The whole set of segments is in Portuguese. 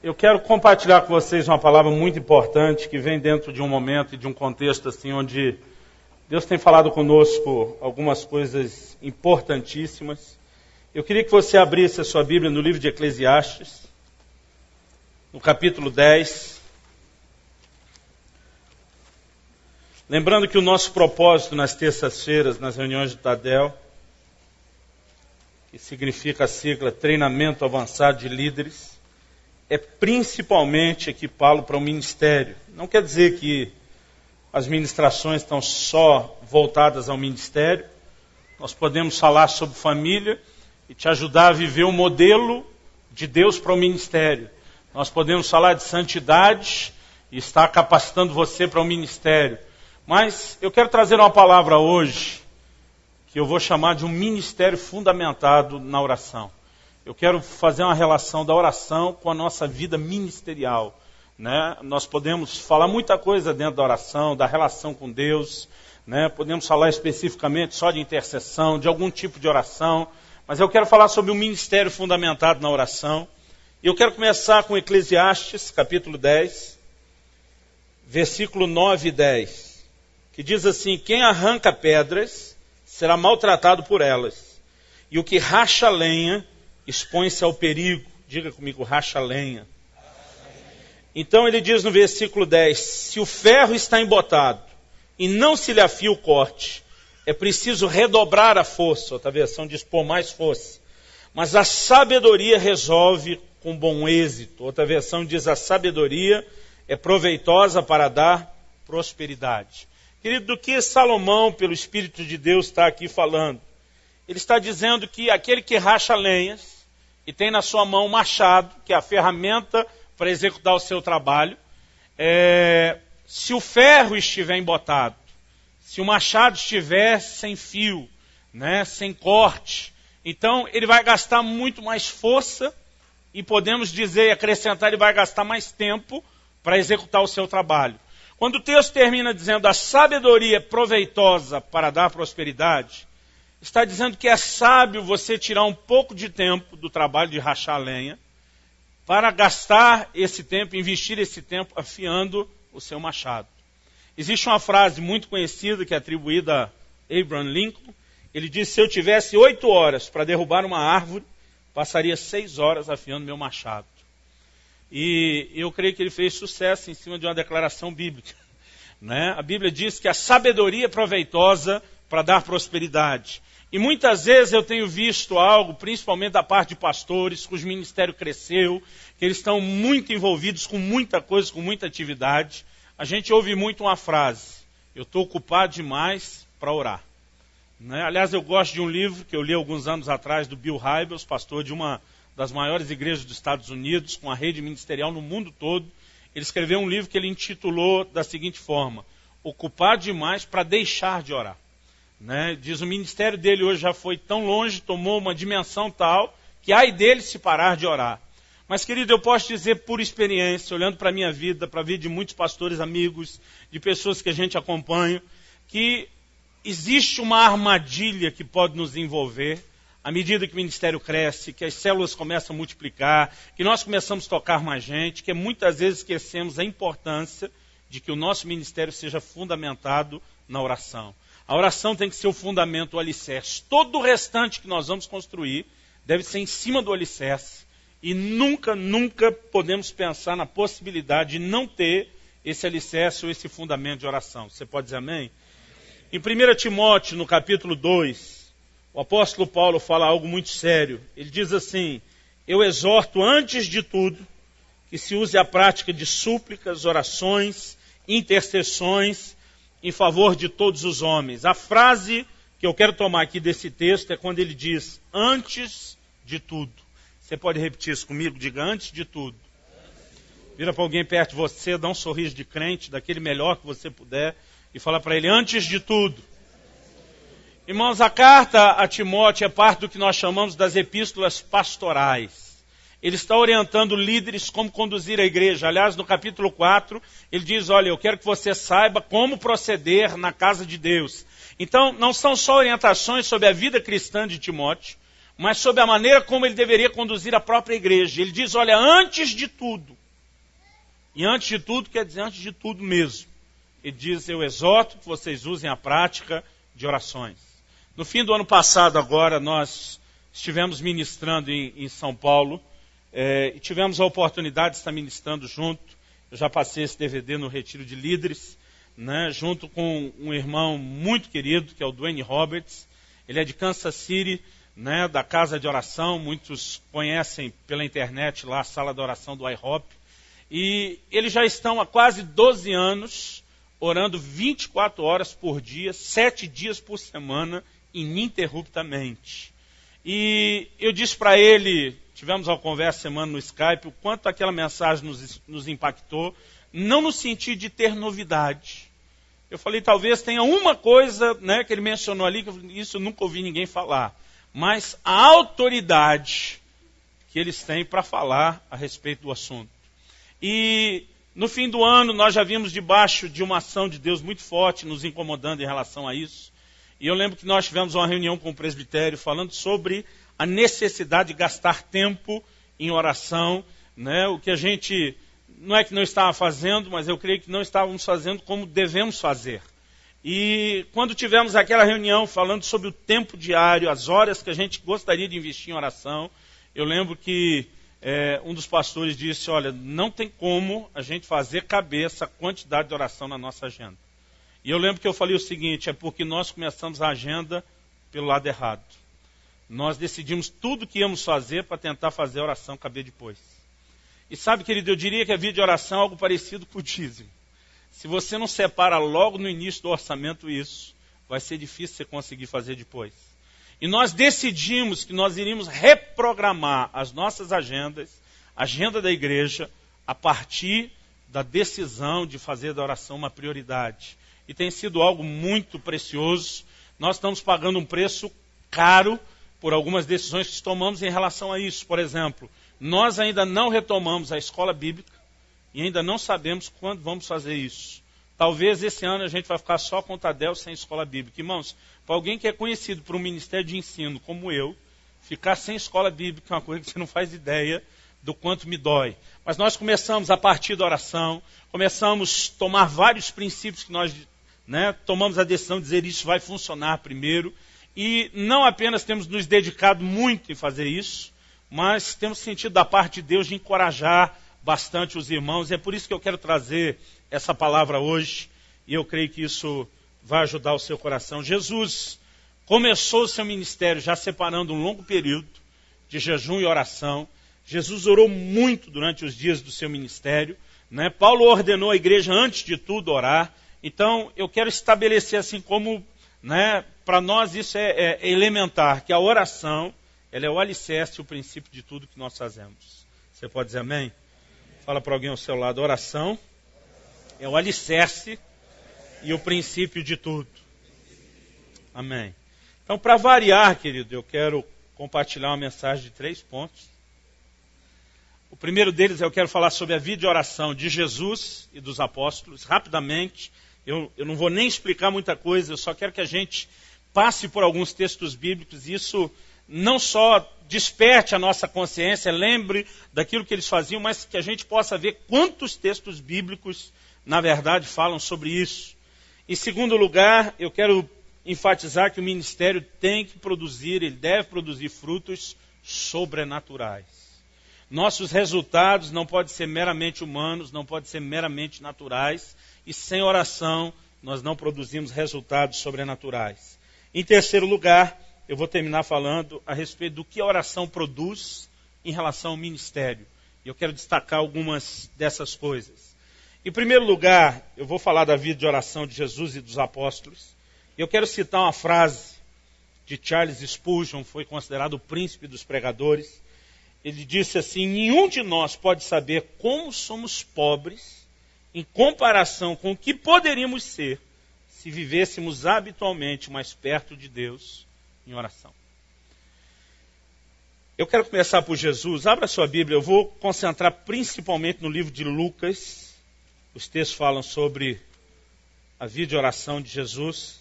Eu quero compartilhar com vocês uma palavra muito importante que vem dentro de um momento e de um contexto assim onde Deus tem falado conosco algumas coisas importantíssimas. Eu queria que você abrisse a sua Bíblia no livro de Eclesiastes, no capítulo 10. Lembrando que o nosso propósito nas terças-feiras, nas reuniões do Tadel, que significa a sigla Treinamento Avançado de Líderes, é principalmente equipá-lo para o ministério. Não quer dizer que as ministrações estão só voltadas ao ministério. Nós podemos falar sobre família e te ajudar a viver o modelo de Deus para o ministério. Nós podemos falar de santidade e estar capacitando você para o ministério. Mas eu quero trazer uma palavra hoje que eu vou chamar de um ministério fundamentado na oração. Eu quero fazer uma relação da oração com a nossa vida ministerial, né? Nós podemos falar muita coisa dentro da oração, da relação com Deus, né? Podemos falar especificamente só de intercessão, de algum tipo de oração, mas eu quero falar sobre um ministério fundamentado na oração. E eu quero começar com Eclesiastes, capítulo 10, versículo 9 e 10, que diz assim: quem arranca pedras será maltratado por elas, e o que racha lenha expõe-se ao perigo. Diga comigo, racha lenha. Então ele diz no versículo 10, se o ferro está embotado e não se lhe afia o corte, é preciso redobrar a força. Outra versão diz pôr mais força. Mas a sabedoria resolve com bom êxito. Outra versão diz a sabedoria é proveitosa para dar prosperidade. Querido, do que Salomão, pelo Espírito de Deus, está aqui falando? Ele está dizendo que aquele que racha lenhas e tem na sua mão um machado, que é a ferramenta para executar o seu trabalho, se o ferro estiver embotado, se o machado estiver sem fio, né, sem corte, então ele vai gastar muito mais força e podemos dizer e acrescentar, ele vai gastar mais tempo para executar o seu trabalho. Quando o texto termina dizendo a sabedoria é proveitosa para dar prosperidade, está dizendo que é sábio você tirar um pouco de tempo do trabalho de rachar lenha para gastar esse tempo, investir esse tempo afiando o seu machado. Existe uma frase muito conhecida que é atribuída a Abraham Lincoln. Ele disse, se eu tivesse 8 horas para derrubar uma árvore, passaria 6 horas afiando meu machado. E eu creio que ele fez sucesso em cima de uma declaração bíblica, né? A Bíblia diz que a sabedoria é proveitosa para dar prosperidade. E muitas vezes eu tenho visto algo, principalmente da parte de pastores, cujo ministério cresceu, que eles estão muito envolvidos com muita coisa, com muita atividade. A gente ouve muito uma frase, eu estou ocupado demais para orar. Né? Aliás, eu gosto de um livro que eu li alguns anos atrás, do Bill Hybels, pastor de uma das maiores igrejas dos Estados Unidos, com a rede ministerial no mundo todo. Ele escreveu um livro que ele intitulou da seguinte forma, ocupado demais para deixar de orar. Né? Diz, o ministério dele hoje já foi tão longe, tomou uma dimensão tal, que ai dele se parar de orar. Mas, querido, eu posso dizer por experiência, olhando para a minha vida, para a vida de muitos pastores amigos, de pessoas que a gente acompanha, que existe uma armadilha que pode nos envolver, à medida que o ministério cresce, que as células começam a multiplicar, que nós começamos a tocar mais gente, que muitas vezes esquecemos a importância de que o nosso ministério seja fundamentado na oração. A oração tem que ser o fundamento, o alicerce. Todo o restante que nós vamos construir deve ser em cima do alicerce. E nunca, nunca podemos pensar na possibilidade de não ter esse alicerce ou esse fundamento de oração. Você pode dizer amém? Em 1 Timóteo, no capítulo 2, o apóstolo Paulo fala algo muito sério. Ele diz assim, eu exorto antes de tudo que se use a prática de súplicas, orações, intercessões em favor de todos os homens. A frase que eu quero tomar aqui desse texto é quando ele diz, antes de tudo. Você pode repetir isso comigo? Diga, antes de tudo. Vira para alguém perto de você, dá um sorriso de crente, daquele melhor que você puder, e fala para ele, antes de tudo. Irmãos, a carta a Timóteo é parte do que nós chamamos das epístolas pastorais. Ele está orientando líderes como conduzir a igreja. Aliás, no capítulo 4, ele diz, olha, eu quero que você saiba como proceder na casa de Deus. Então, não são só orientações sobre a vida cristã de Timóteo, mas sobre a maneira como ele deveria conduzir a própria igreja. Ele diz, olha, antes de tudo, e antes de tudo quer dizer antes de tudo mesmo, ele diz, eu exorto que vocês usem a prática de orações. No fim do ano passado agora, nós estivemos ministrando em São Paulo, e tivemos a oportunidade de estar ministrando junto. Eu já passei esse DVD no Retiro de Líderes, né, junto com um irmão muito querido, que é o Dwayne Roberts. Ele é de Kansas City, né, da Casa de Oração. Muitos conhecem pela internet lá a Sala de Oração do IHOP. E eles já estão há quase 12 anos orando 24 horas por dia, 7 dias por semana, ininterruptamente. E eu disse para ele, tivemos uma conversa semana no Skype, o quanto aquela mensagem nos impactou, não no sentido de ter novidade. Eu falei, talvez tenha uma coisa, né, que ele mencionou ali, que isso eu nunca ouvi ninguém falar, mas a autoridade que eles têm para falar a respeito do assunto. E no fim do ano nós já vimos debaixo de uma ação de Deus muito forte, nos incomodando em relação a isso. E eu lembro que nós tivemos uma reunião com o presbitério falando sobre a necessidade de gastar tempo em oração, né? O que a gente, não é que não estava fazendo, mas eu creio que não estávamos fazendo como devemos fazer. E quando tivemos aquela reunião falando sobre o tempo diário, as horas que a gente gostaria de investir em oração, eu lembro que um dos pastores disse, olha, não tem como a gente fazer caber essa quantidade de oração na nossa agenda. E eu lembro que eu falei o seguinte, é porque nós começamos a agenda pelo lado errado. Nós decidimos tudo que íamos fazer para tentar fazer a oração caber depois. E sabe, querido, eu diria que a vida de oração é algo parecido com o dízimo. Se você não separa logo no início do orçamento isso, vai ser difícil você conseguir fazer depois. E nós decidimos que nós iríamos reprogramar as nossas agendas, a agenda da igreja, a partir da decisão de fazer da oração uma prioridade. E tem sido algo muito precioso. Nós estamos pagando um preço caro por algumas decisões que tomamos em relação a isso. Por exemplo, nós ainda não retomamos a escola bíblica e ainda não sabemos quando vamos fazer isso. Talvez esse ano a gente vai ficar só com Tadel sem escola bíblica. Irmãos, para alguém que é conhecido por um ministério de ensino como eu, ficar sem escola bíblica é uma coisa que você não faz ideia do quanto me dói. Mas nós começamos a partir da oração, começamos a tomar vários princípios que nós, né, tomamos a decisão de dizer isso vai funcionar primeiro. E não apenas temos nos dedicado muito em fazer isso, mas temos sentido da parte de Deus de encorajar bastante os irmãos. É por isso que eu quero trazer essa palavra hoje, e eu creio que isso vai ajudar o seu coração. Jesus começou o seu ministério já separando um longo período de jejum e oração. Jesus orou muito durante os dias do seu ministério, né? Paulo ordenou a igreja antes de tudo orar. Então eu quero estabelecer assim como, né, para nós isso é elementar, que a oração ela é o alicerce, o princípio de tudo que nós fazemos. Você pode dizer amém? Fala para alguém ao seu lado, oração é o alicerce e o princípio de tudo. Amém. Então, para variar, querido, eu quero compartilhar uma mensagem de 3 pontos. O primeiro deles, eu quero falar sobre a vida de oração de Jesus e dos apóstolos. Rapidamente, eu não vou nem explicar muita coisa, eu só quero que a gente passe por alguns textos bíblicos. Isso não só desperte a nossa consciência, lembre daquilo que eles faziam, mas que a gente possa ver quantos textos bíblicos, na verdade, falam sobre isso. Em segundo lugar, eu quero enfatizar que o ministério tem que produzir, ele deve produzir frutos sobrenaturais. Nossos resultados não podem ser meramente humanos, não podem ser meramente naturais, e sem oração nós não produzimos resultados sobrenaturais. Em terceiro lugar, eu vou terminar falando a respeito do que a oração produz em relação ao ministério. E eu quero destacar algumas dessas coisas. Em primeiro lugar, eu vou falar da vida de oração de Jesus e dos apóstolos. Eu quero citar uma frase de Charles Spurgeon, foi considerado o príncipe dos pregadores. Ele disse assim, nenhum de nós pode saber como somos pobres em comparação com o que poderíamos ser se vivêssemos habitualmente mais perto de Deus em oração. Eu quero começar por Jesus. Abra sua Bíblia, eu vou concentrar principalmente no livro de Lucas. Os textos falam sobre a vida de oração de Jesus.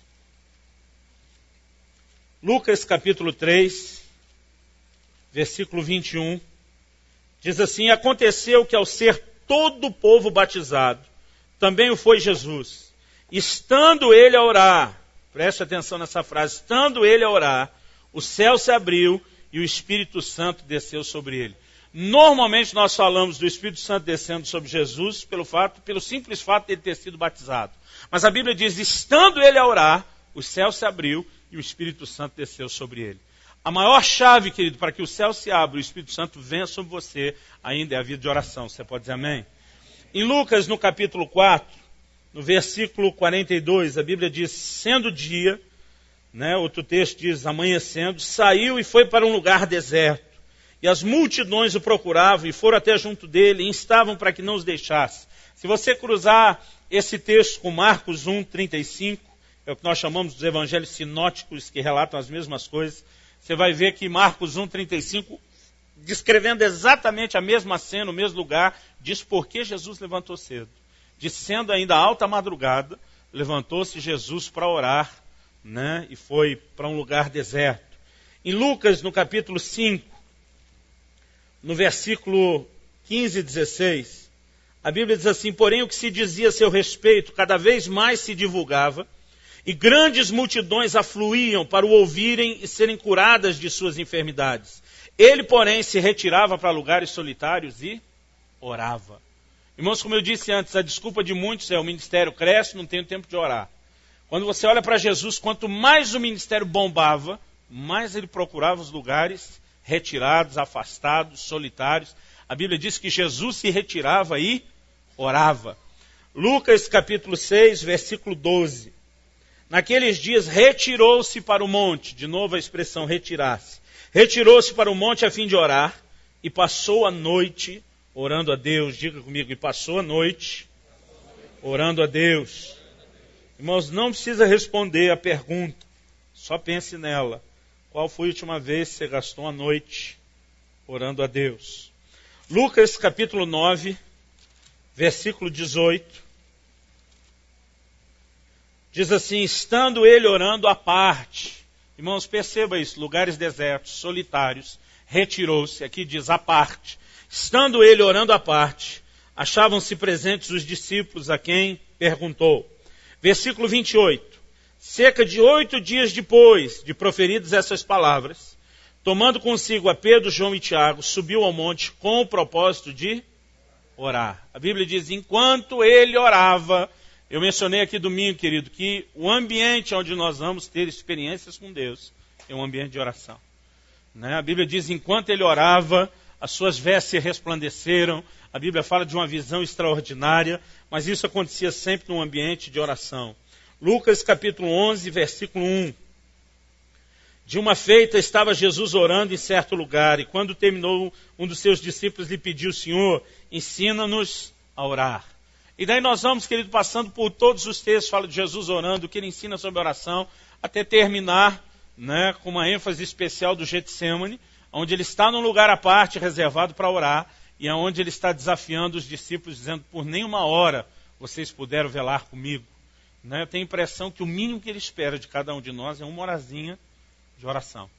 Lucas capítulo 3. versículo 21, diz assim: aconteceu que ao ser todo o povo batizado, também o foi Jesus. Estando ele a orar, preste atenção nessa frase, estando ele a orar, o céu se abriu e o Espírito Santo desceu sobre ele. Normalmente nós falamos do Espírito Santo descendo sobre Jesus pelo simples fato de ele ter sido batizado. Mas a Bíblia diz, estando ele a orar, o céu se abriu e o Espírito Santo desceu sobre ele. A maior chave, querido, para que o céu se abra e o Espírito Santo venha sobre você, ainda é a vida de oração. Você pode dizer amém? Em Lucas, no capítulo 4, no versículo 42, a Bíblia diz, sendo dia, outro texto diz, amanhecendo, saiu e foi para um lugar deserto. E as multidões o procuravam e foram até junto dele e instavam para que não os deixasse. Se você cruzar esse texto com Marcos 1, 35, é o que nós chamamos dos evangelhos sinóticos, que relatam as mesmas coisas, você vai ver que Marcos 1, 35, descrevendo exatamente a mesma cena, o mesmo lugar, diz por que Jesus levantou cedo. Diz, sendo ainda alta madrugada, levantou-se Jesus para orar, e foi para um lugar deserto. Em Lucas, no capítulo 5, no versículo 15 e 16, a Bíblia diz assim, porém o que se dizia a seu respeito cada vez mais se divulgava, e grandes multidões afluíam para o ouvirem e serem curadas de suas enfermidades. Ele, porém, se retirava para lugares solitários e orava. Irmãos, como eu disse antes, a desculpa de muitos é o ministério cresce, não tenho tempo de orar. Quando você olha para Jesus, quanto mais o ministério bombava, mais ele procurava os lugares retirados, afastados, solitários. A Bíblia diz que Jesus se retirava e orava. Lucas capítulo 6, versículo 12. Naqueles dias retirou-se para o monte, de novo a expressão retirar-se. Retirou-se para o monte a fim de orar e passou a noite orando a Deus. Diga comigo, e passou a noite orando a Deus. Irmãos, não precisa responder a pergunta, só pense nela. Qual foi a última vez que você gastou a noite orando a Deus? Lucas capítulo 9, versículo 18. Diz assim, estando ele orando à parte. Irmãos, perceba isso, lugares desertos, solitários, retirou-se, aqui diz à parte. Estando ele orando à parte, achavam-se presentes os discípulos a quem perguntou. Versículo 28. Cerca de 8 dias depois de proferidas essas palavras, tomando consigo a Pedro, João e Tiago, subiu ao monte com o propósito de orar. A Bíblia diz, enquanto ele orava, eu mencionei aqui domingo, querido, que o ambiente onde nós vamos ter experiências com Deus é um ambiente de oração. A Bíblia diz, enquanto ele orava, as suas vestes resplandeceram. A Bíblia fala de uma visão extraordinária, mas isso acontecia sempre num ambiente de oração. Lucas capítulo 11, versículo 1. De uma feita estava Jesus orando em certo lugar, e quando terminou, um dos seus discípulos lhe pediu, Senhor, ensina-nos a orar. E daí nós vamos, querido, passando por todos os textos, fala de Jesus orando, o que ele ensina sobre oração, até terminar com uma ênfase especial do Getsemane, onde ele está num lugar à parte, reservado para orar, e é onde ele está desafiando os discípulos, dizendo, por nenhuma hora vocês puderam velar comigo. Eu tenho a impressão que o mínimo que ele espera de cada um de nós é uma horazinha de oração.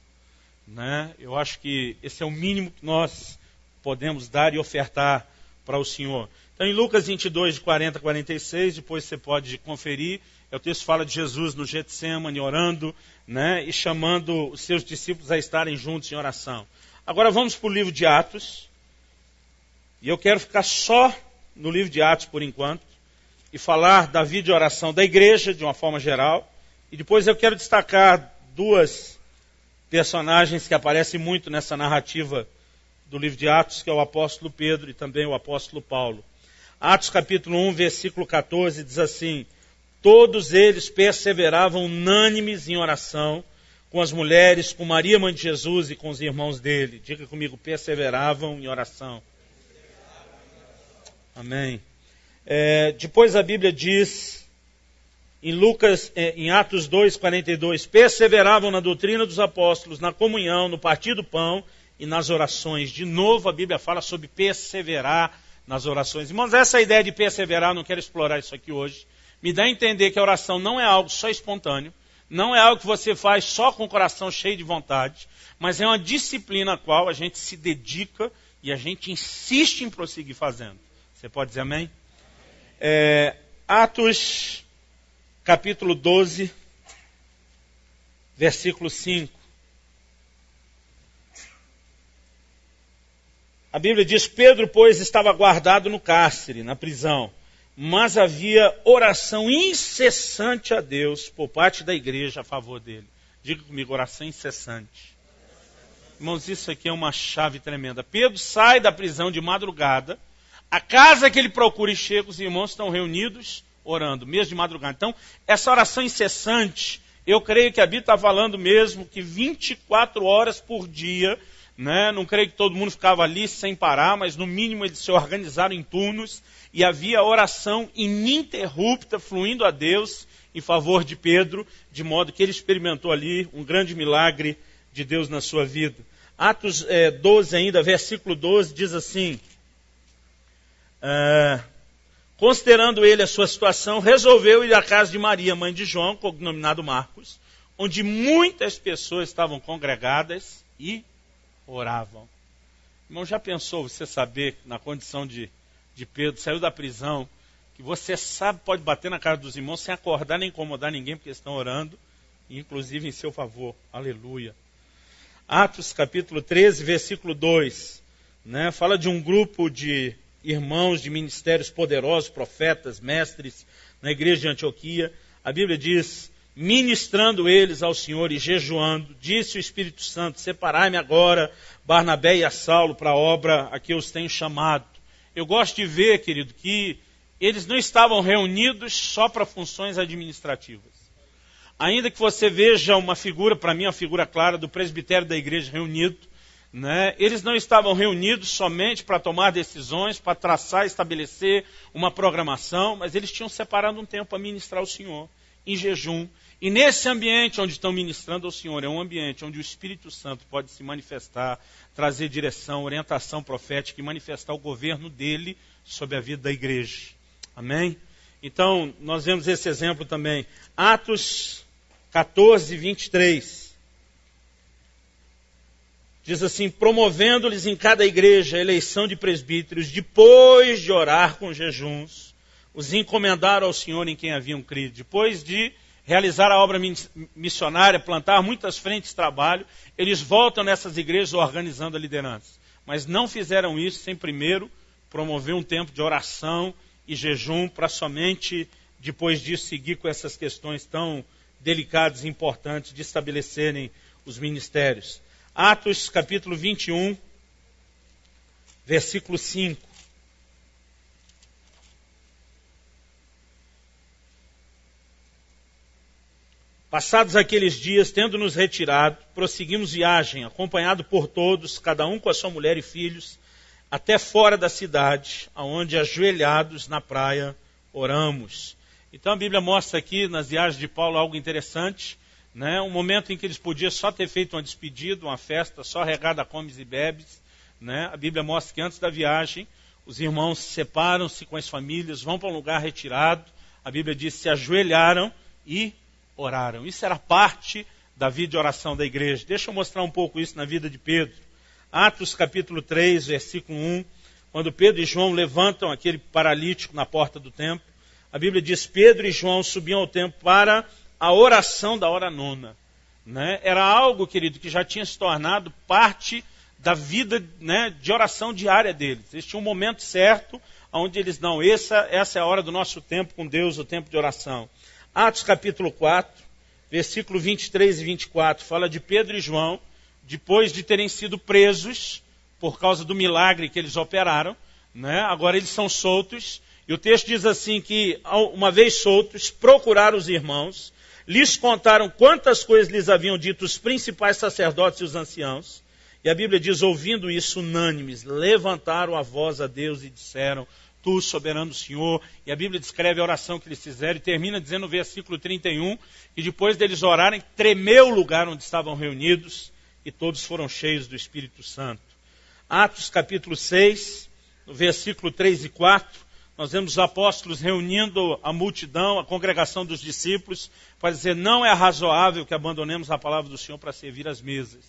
Eu acho que esse é o mínimo que nós podemos dar e ofertar para o Senhor. Então, em Lucas 22, de 40 a 46, depois você pode conferir, o texto fala de Jesus no Getsemane orando, e chamando os seus discípulos a estarem juntos em oração. Agora vamos para o livro de Atos, e eu quero ficar só no livro de Atos por enquanto, e falar da vida de oração da igreja, de uma forma geral, e depois eu quero destacar 2 personagens que aparecem muito nessa narrativa do livro de Atos, que é o apóstolo Pedro e também o apóstolo Paulo. Atos capítulo 1, versículo 14, diz assim, todos eles perseveravam unânimes em oração, com as mulheres, com Maria, mãe de Jesus e com os irmãos dele. Diga comigo, perseveravam em oração. Amém. Depois a Bíblia diz, em Atos 2, 42, perseveravam na doutrina dos apóstolos, na comunhão, no partir do pão e nas orações. De novo a Bíblia fala sobre perseverar nas orações. Irmãos, essa ideia de perseverar, não quero explorar isso aqui hoje, me dá a entender que a oração não é algo só espontâneo, Não é algo que você faz só com o coração cheio de vontade, mas é uma disciplina a qual a gente se dedica e a gente insiste em prosseguir fazendo. Você pode dizer amém? Atos, capítulo 12, versículo 5. A Bíblia diz: Pedro, pois, estava guardado no cárcere, na prisão, mas havia oração incessante a Deus por parte da igreja a favor dele. Diga comigo, oração incessante. Irmãos, isso aqui é uma chave tremenda. Pedro sai da prisão de madrugada, a casa que ele procura e chega, os irmãos estão reunidos orando, mesmo de madrugada. Então, essa oração incessante, eu creio que a Bíblia está falando mesmo que 24 horas por dia, né? Não creio que todo mundo ficava ali sem parar, mas no mínimo eles se organizaram em turnos e havia oração ininterrupta fluindo a Deus em favor de Pedro, de modo que ele experimentou ali um grande milagre de Deus na sua vida. Atos 12 ainda, versículo 12, diz assim: considerando ele a sua situação, resolveu ir à casa de Maria, mãe de João, cognominado Marcos, onde muitas pessoas estavam congregadas e oravam. Irmão, já pensou você saber, na condição de Pedro, saiu da prisão, que você sabe, pode bater na cara dos irmãos sem acordar nem incomodar ninguém, porque estão orando, inclusive em seu favor. Aleluia. Atos capítulo 13, versículo 2, né, fala de um grupo de irmãos de ministérios poderosos, profetas, mestres, na igreja de Antioquia. A Bíblia diz: ministrando eles ao Senhor e jejuando, disse o Espírito Santo: separai-me agora Barnabé e a Saulo para a obra a que eu os tenho chamado. Eu gosto de ver, querido, que eles não estavam reunidos só para funções administrativas. Ainda que você veja uma figura, para mim, uma figura clara do presbitério da igreja reunido, né? Eles não estavam reunidos somente para tomar decisões, para traçar, estabelecer uma programação, mas eles tinham separado um tempo para ministrar ao Senhor, em jejum. E nesse ambiente onde estão ministrando ao Senhor, é um ambiente onde o Espírito Santo pode se manifestar, trazer direção, orientação profética e manifestar o governo dele sobre a vida da igreja. Amém? Então, nós vemos esse exemplo também. Atos 14, 23. Diz assim: promovendo-lhes em cada igreja a eleição de presbíteros, depois de orar com jejuns, os encomendaram ao Senhor em quem haviam crido. Depois de realizar a obra missionária, plantar muitas frentes de trabalho, eles voltam nessas igrejas organizando a liderança. Mas não fizeram isso sem primeiro promover um tempo de oração e jejum, para somente depois disso seguir com essas questões tão delicadas e importantes de estabelecerem os ministérios. Atos capítulo 21, versículo 5. Passados aqueles dias, tendo-nos retirado, prosseguimos viagem, acompanhado por todos, cada um com a sua mulher e filhos, até fora da cidade, aonde ajoelhados na praia oramos. Então a Bíblia mostra aqui nas viagens de Paulo algo interessante, né? Um momento em que eles podiam só ter feito uma despedida, uma festa, só regada a comes e bebes, né? A Bíblia mostra que antes da viagem, os irmãos separam-se com as famílias, vão para um lugar retirado. A Bíblia diz: se ajoelharam e oraram. Isso era parte da vida de oração da igreja. Deixa eu mostrar um pouco isso na vida de Pedro. Atos capítulo 3, versículo 1, quando Pedro e João levantam aquele paralítico na porta do templo, a Bíblia diz: Pedro e João subiam ao templo para a oração da hora nona. Né? Era algo, querido, que já tinha se tornado parte da vida, né, de oração diária deles. Eles tinham um momento certo, onde eles, não, essa é a hora do nosso tempo com Deus, o tempo de oração. Atos capítulo 4, versículo 23 e 24, fala de Pedro e João, depois de terem sido presos por causa do milagre que eles operaram, né? Agora eles são soltos, e o texto diz assim que, uma vez soltos, procuraram os irmãos, lhes contaram quantas coisas lhes haviam dito os principais sacerdotes e os anciãos, e a Bíblia diz: ouvindo isso, unânimes, levantaram a voz a Deus e disseram: Tu, soberano Senhor. E a Bíblia descreve a oração que eles fizeram e termina dizendo no versículo 31, que depois deles orarem, tremeu o lugar onde estavam reunidos e todos foram cheios do Espírito Santo. Atos capítulo 6, no versículo 3 e 4, Nós vemos os apóstolos reunindo a multidão, a congregação dos discípulos, para dizer, não é razoável que abandonemos a palavra do Senhor para servir as mesas.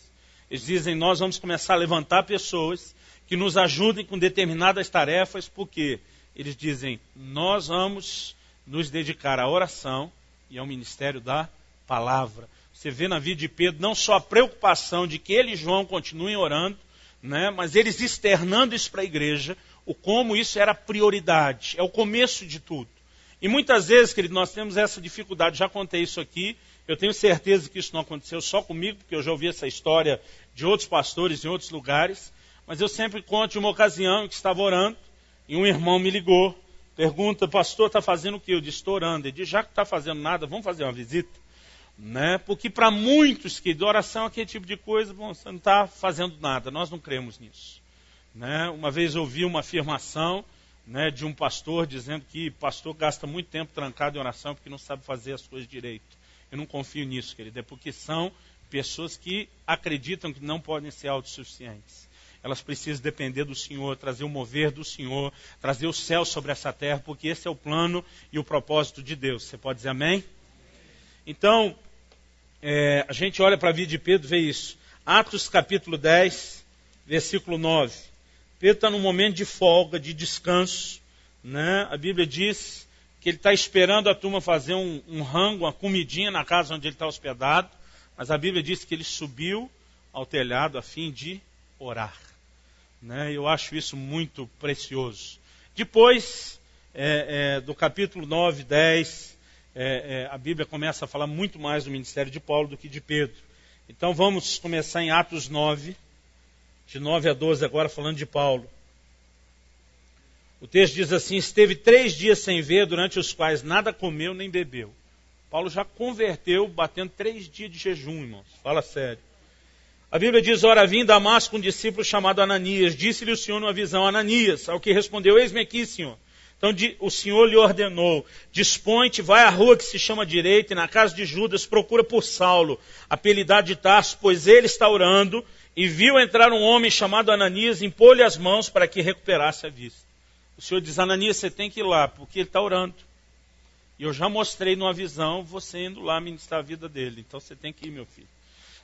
Eles dizem, nós vamos começar a levantar pessoas que nos ajudem com determinadas tarefas, porque eles dizem, nós vamos nos dedicar à oração e ao ministério da palavra. Você vê na vida de Pedro não só a preocupação de que ele e João continuem orando, né, mas eles externando isso para a igreja, o como isso era prioridade, é o começo de tudo. E muitas vezes, querido, nós temos essa dificuldade, já contei isso aqui, eu tenho certeza que isso não aconteceu só comigo, porque eu já ouvi essa história de outros pastores em outros lugares, mas eu sempre conto de uma ocasião em que estava orando, e um irmão me ligou, pergunta, pastor, está fazendo o quê? Eu disse, estou orando. Ele disse, já que não está fazendo nada, vamos fazer uma visita? Né? Porque para muitos que de oração, aquele tipo de coisa, bom, você não está fazendo nada, nós não cremos nisso. Né? Uma vez ouvi uma afirmação, né, de um pastor dizendo que pastor gasta muito tempo trancado em oração porque não sabe fazer as coisas direito. Eu não confio nisso, querido, é porque são pessoas que acreditam que não podem ser autossuficientes. Elas precisam depender do Senhor, trazer o mover do Senhor, trazer o céu sobre essa terra, porque esse é o plano e o propósito de Deus. Você pode dizer amém? Então, a gente olha para a vida de Pedro e vê isso. Atos capítulo 10, versículo 9. Pedro está num momento de folga, de descanso. Né? A Bíblia diz que ele está esperando a turma fazer um rango, uma comidinha na casa onde ele está hospedado. Mas a Bíblia diz que ele subiu ao telhado a fim de orar. Né? Eu acho isso muito precioso. Depois, do capítulo 9, 10, a Bíblia começa a falar muito mais do ministério de Paulo do que de Pedro. Então vamos começar em Atos 9, de 9 a 12 agora, falando de Paulo. O texto diz assim, esteve 3 dias sem ver, durante os quais nada comeu nem bebeu. Paulo já converteu, batendo 3 dias de jejum, irmãos. Fala sério. A Bíblia diz, ora, vim em Damasco um discípulo chamado Ananias. Disse-lhe o Senhor numa visão, Ananias, ao que respondeu, eis-me aqui, Senhor. Então o Senhor lhe ordenou, dispõe-te, vai à rua que se chama Direita, e na casa de Judas procura por Saulo, apelidado de Tarso, pois ele está orando, e viu entrar um homem chamado Ananias, impôs-lhe as mãos para que recuperasse a vista. O Senhor diz, Ananias, você tem que ir lá, porque ele está orando. E eu já mostrei numa visão, você indo lá ministrar a vida dele. Então você tem que ir, meu filho.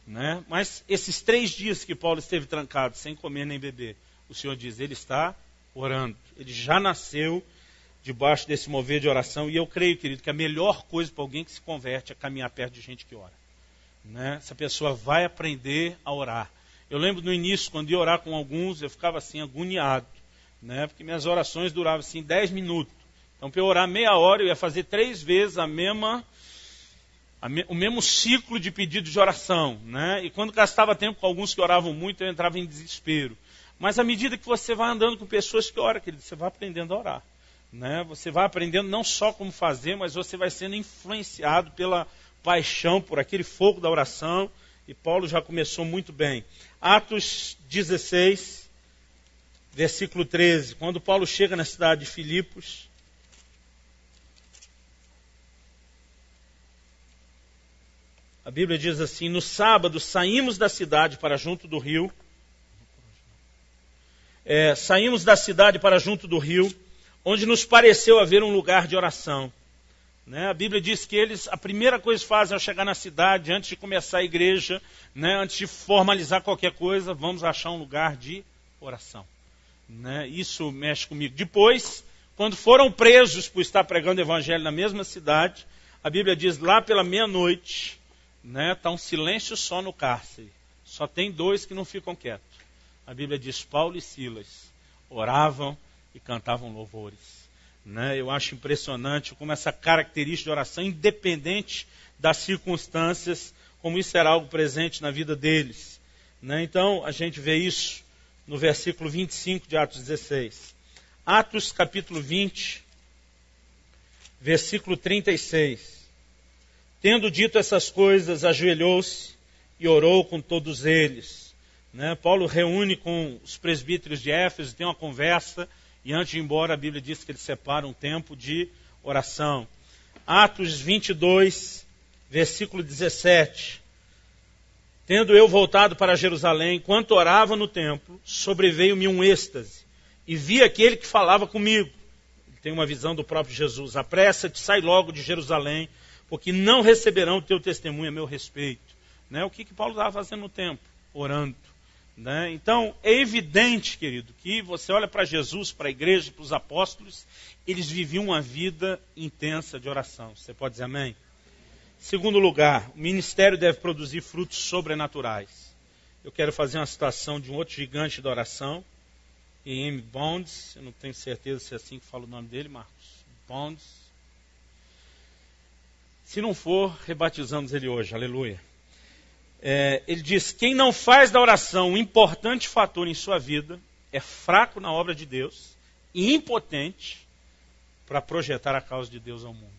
Né? Mas esses 3 dias que Paulo esteve trancado, sem comer nem beber, o Senhor diz, ele está orando. Ele já nasceu debaixo desse mover de oração. E eu creio, querido, que a melhor coisa para alguém que se converte é caminhar perto de gente que ora. Né? Essa pessoa vai aprender a orar. Eu lembro no início, quando ia orar com alguns, eu ficava assim, agoniado. Né? Porque minhas orações duravam assim 10 minutos. Então, para eu orar meia hora, eu ia fazer 3 vezes o mesmo ciclo de pedido de oração. Né? E quando gastava tempo com alguns que oravam muito, eu entrava em desespero. Mas à medida que você vai andando com pessoas que oram, querido, você vai aprendendo a orar. Né? Você vai aprendendo não só como fazer, mas você vai sendo influenciado pela paixão, por aquele fogo da oração. E Paulo já começou muito bem. Atos 16, versículo 13. Quando Paulo chega na cidade de Filipos, a Bíblia diz assim, no sábado saímos da cidade para junto do rio. Saímos da cidade para junto do rio, onde nos pareceu haver um lugar de oração. Né? A Bíblia diz que a primeira coisa que fazem ao chegar na cidade, antes de começar a igreja, né, antes de formalizar qualquer coisa, vamos achar um lugar de oração. Né? Isso mexe comigo. Depois, quando foram presos por estar pregando o evangelho na mesma cidade, a Bíblia diz, lá pela meia-noite, né, está um silêncio só no cárcere. Só tem 2 que não ficam quietos. A Bíblia diz, Paulo e Silas oravam e cantavam louvores. Né? Eu acho impressionante como essa característica de oração, independente das circunstâncias, como isso era algo presente na vida deles. Né? Então, a gente vê isso no versículo 25 de Atos 16. Atos capítulo 20, versículo 36. Tendo dito essas coisas, ajoelhou-se e orou com todos eles. Né? Paulo reúne com os presbíteros de Éfeso, tem uma conversa, e antes de ir embora, a Bíblia diz que ele separa um tempo de oração. Atos 22, versículo 17. Tendo eu voltado para Jerusalém, enquanto orava no templo, sobreveio-me um êxtase, e vi aquele que falava comigo. Ele tem uma visão do próprio Jesus. Apressa-te, sai logo de Jerusalém, porque não receberão o teu testemunho a meu respeito. Né? O que Paulo estava fazendo no tempo? Orando. Né? Então, é evidente, querido, que você olha para Jesus, para a igreja, para os apóstolos, eles viviam uma vida intensa de oração. Você pode dizer amém? Segundo lugar, o ministério deve produzir frutos sobrenaturais. Eu quero fazer uma citação de um outro gigante da oração, E.M. Bounds, eu não tenho certeza se é assim que fala o nome dele, Marcos. Bounds. Se não for, rebatizamos ele hoje, aleluia. Ele diz, quem não faz da oração um importante fator em sua vida, é fraco na obra de Deus e impotente para projetar a causa de Deus ao mundo.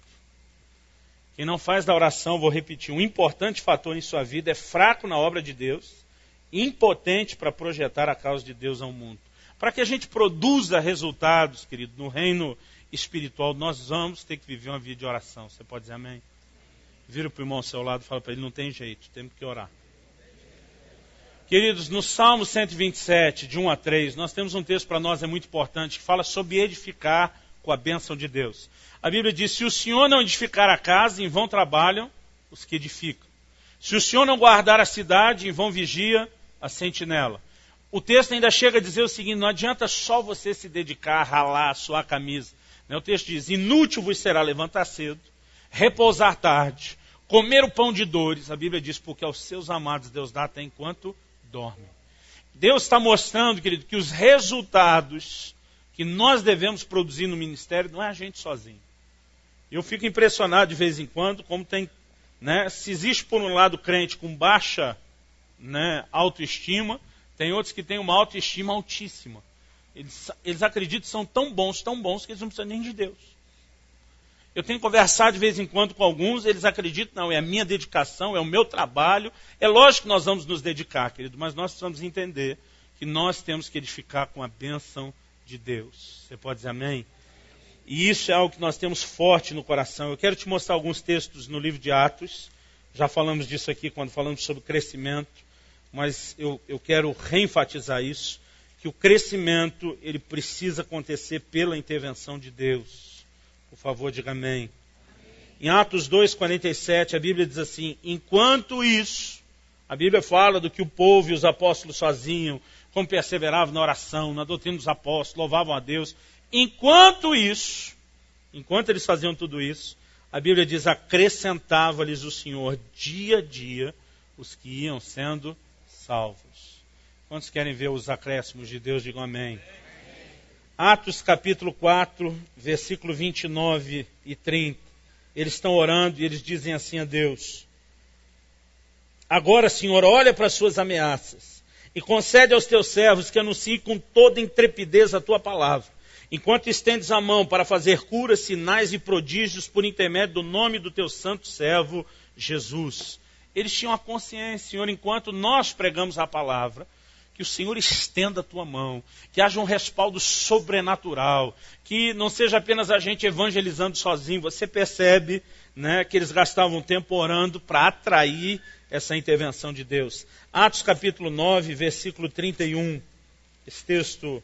Quem não faz da oração, vou repetir, um importante fator em sua vida, é fraco na obra de Deus e impotente para projetar a causa de Deus ao mundo. Para que a gente produza resultados, querido, no reino espiritual, nós vamos ter que viver uma vida de oração. Você pode dizer amém? Vira para o irmão ao seu lado e fala para ele, não tem jeito, temos que orar. Queridos, no Salmo 127, de 1 a 3, nós temos um texto para nós, é muito importante, que fala sobre edificar com a bênção de Deus. A Bíblia diz, se o Senhor não edificar a casa, em vão trabalham os que edificam. Se o Senhor não guardar a cidade, em vão vigia a sentinela. O texto ainda chega a dizer o seguinte, não adianta só você se dedicar, ralar, suar a camisa. O texto diz, inútil vos será levantar cedo, repousar tarde, comer o pão de dores. A Bíblia diz, porque aos seus amados Deus dá até enquanto dormem. Deus está mostrando, querido, que os resultados que nós devemos produzir no ministério não é a gente sozinho. Eu fico impressionado de vez em quando, como tem, se existe por um lado crente com baixa autoestima, tem outros que têm uma autoestima altíssima. Eles acreditam que são tão bons, que eles não precisam nem de Deus. Eu tenho conversado de vez em quando com alguns, eles acreditam, não, é a minha dedicação, é o meu trabalho. É lógico que nós vamos nos dedicar, querido, mas nós precisamos entender que nós temos que edificar com a bênção de Deus. Você pode dizer amém? E isso é algo que nós temos forte no coração. Eu quero te mostrar alguns textos no livro de Atos. Já falamos disso aqui quando falamos sobre crescimento, mas eu quero reenfatizar isso, que o crescimento ele precisa acontecer pela intervenção de Deus. Por favor, diga amém. Em Atos 2:47, a Bíblia diz assim, enquanto isso, a Bíblia fala do que o povo e os apóstolos faziam, como perseveravam na oração, na doutrina dos apóstolos, louvavam a Deus. Enquanto isso, enquanto eles faziam tudo isso, a Bíblia diz, acrescentava-lhes o Senhor dia a dia os que iam sendo salvos. Quantos querem ver os acréscimos de Deus? Digam amém. Atos capítulo 4, versículo 29 e 30. Eles estão orando e eles dizem assim a Deus, agora, Senhor, olha para as suas ameaças e concede aos teus servos que anunciem com toda intrepidez a tua palavra, enquanto estendes a mão para fazer curas, sinais e prodígios por intermédio do nome do teu santo servo Jesus. Eles tinham a consciência, Senhor, enquanto nós pregamos a palavra, que o Senhor estenda a tua mão, que haja um respaldo sobrenatural, que não seja apenas a gente evangelizando sozinho. Você percebe que eles gastavam tempo orando para atrair essa intervenção de Deus. Atos capítulo 9, versículo 31. Esse texto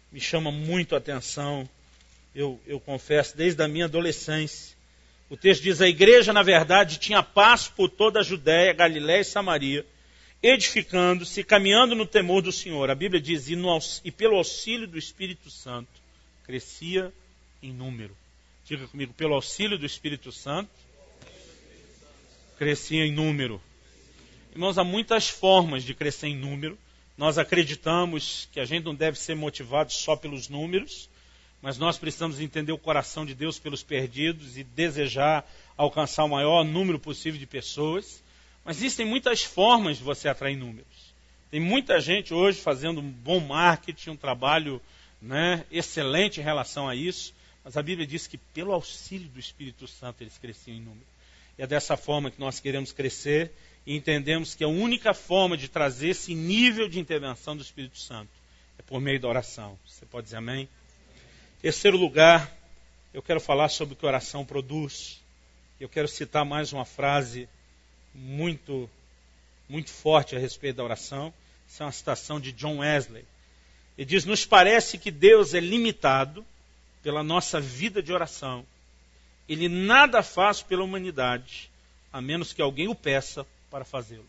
me chama muito a atenção, eu confesso, desde a minha adolescência. O texto diz, a igreja, na verdade, tinha paz por toda a Judéia, Galiléia e Samaria, edificando-se, caminhando no temor do Senhor. A Bíblia diz, e pelo auxílio do Espírito Santo, crescia em número. Diga comigo, pelo auxílio do Espírito Santo, crescia em número. Irmãos, há muitas formas de crescer em número. Nós acreditamos que a gente não deve ser motivado só pelos números, mas nós precisamos entender o coração de Deus pelos perdidos e desejar alcançar o maior número possível de pessoas. Mas existem muitas formas de você atrair números. Tem muita gente hoje fazendo um bom marketing, um trabalho excelente em relação a isso, mas a Bíblia diz que pelo auxílio do Espírito Santo eles cresciam em número. E é dessa forma que nós queremos crescer e entendemos que a única forma de trazer esse nível de intervenção do Espírito Santo é por meio da oração. Você pode dizer amém? Terceiro lugar, eu quero falar sobre o que a oração produz. Eu quero citar mais uma frase muito forte a respeito da oração. Essa é uma citação de John Wesley. Ele diz, nos parece que Deus é limitado pela nossa vida de oração, ele nada faz pela humanidade, a menos que alguém o peça para fazê-lo.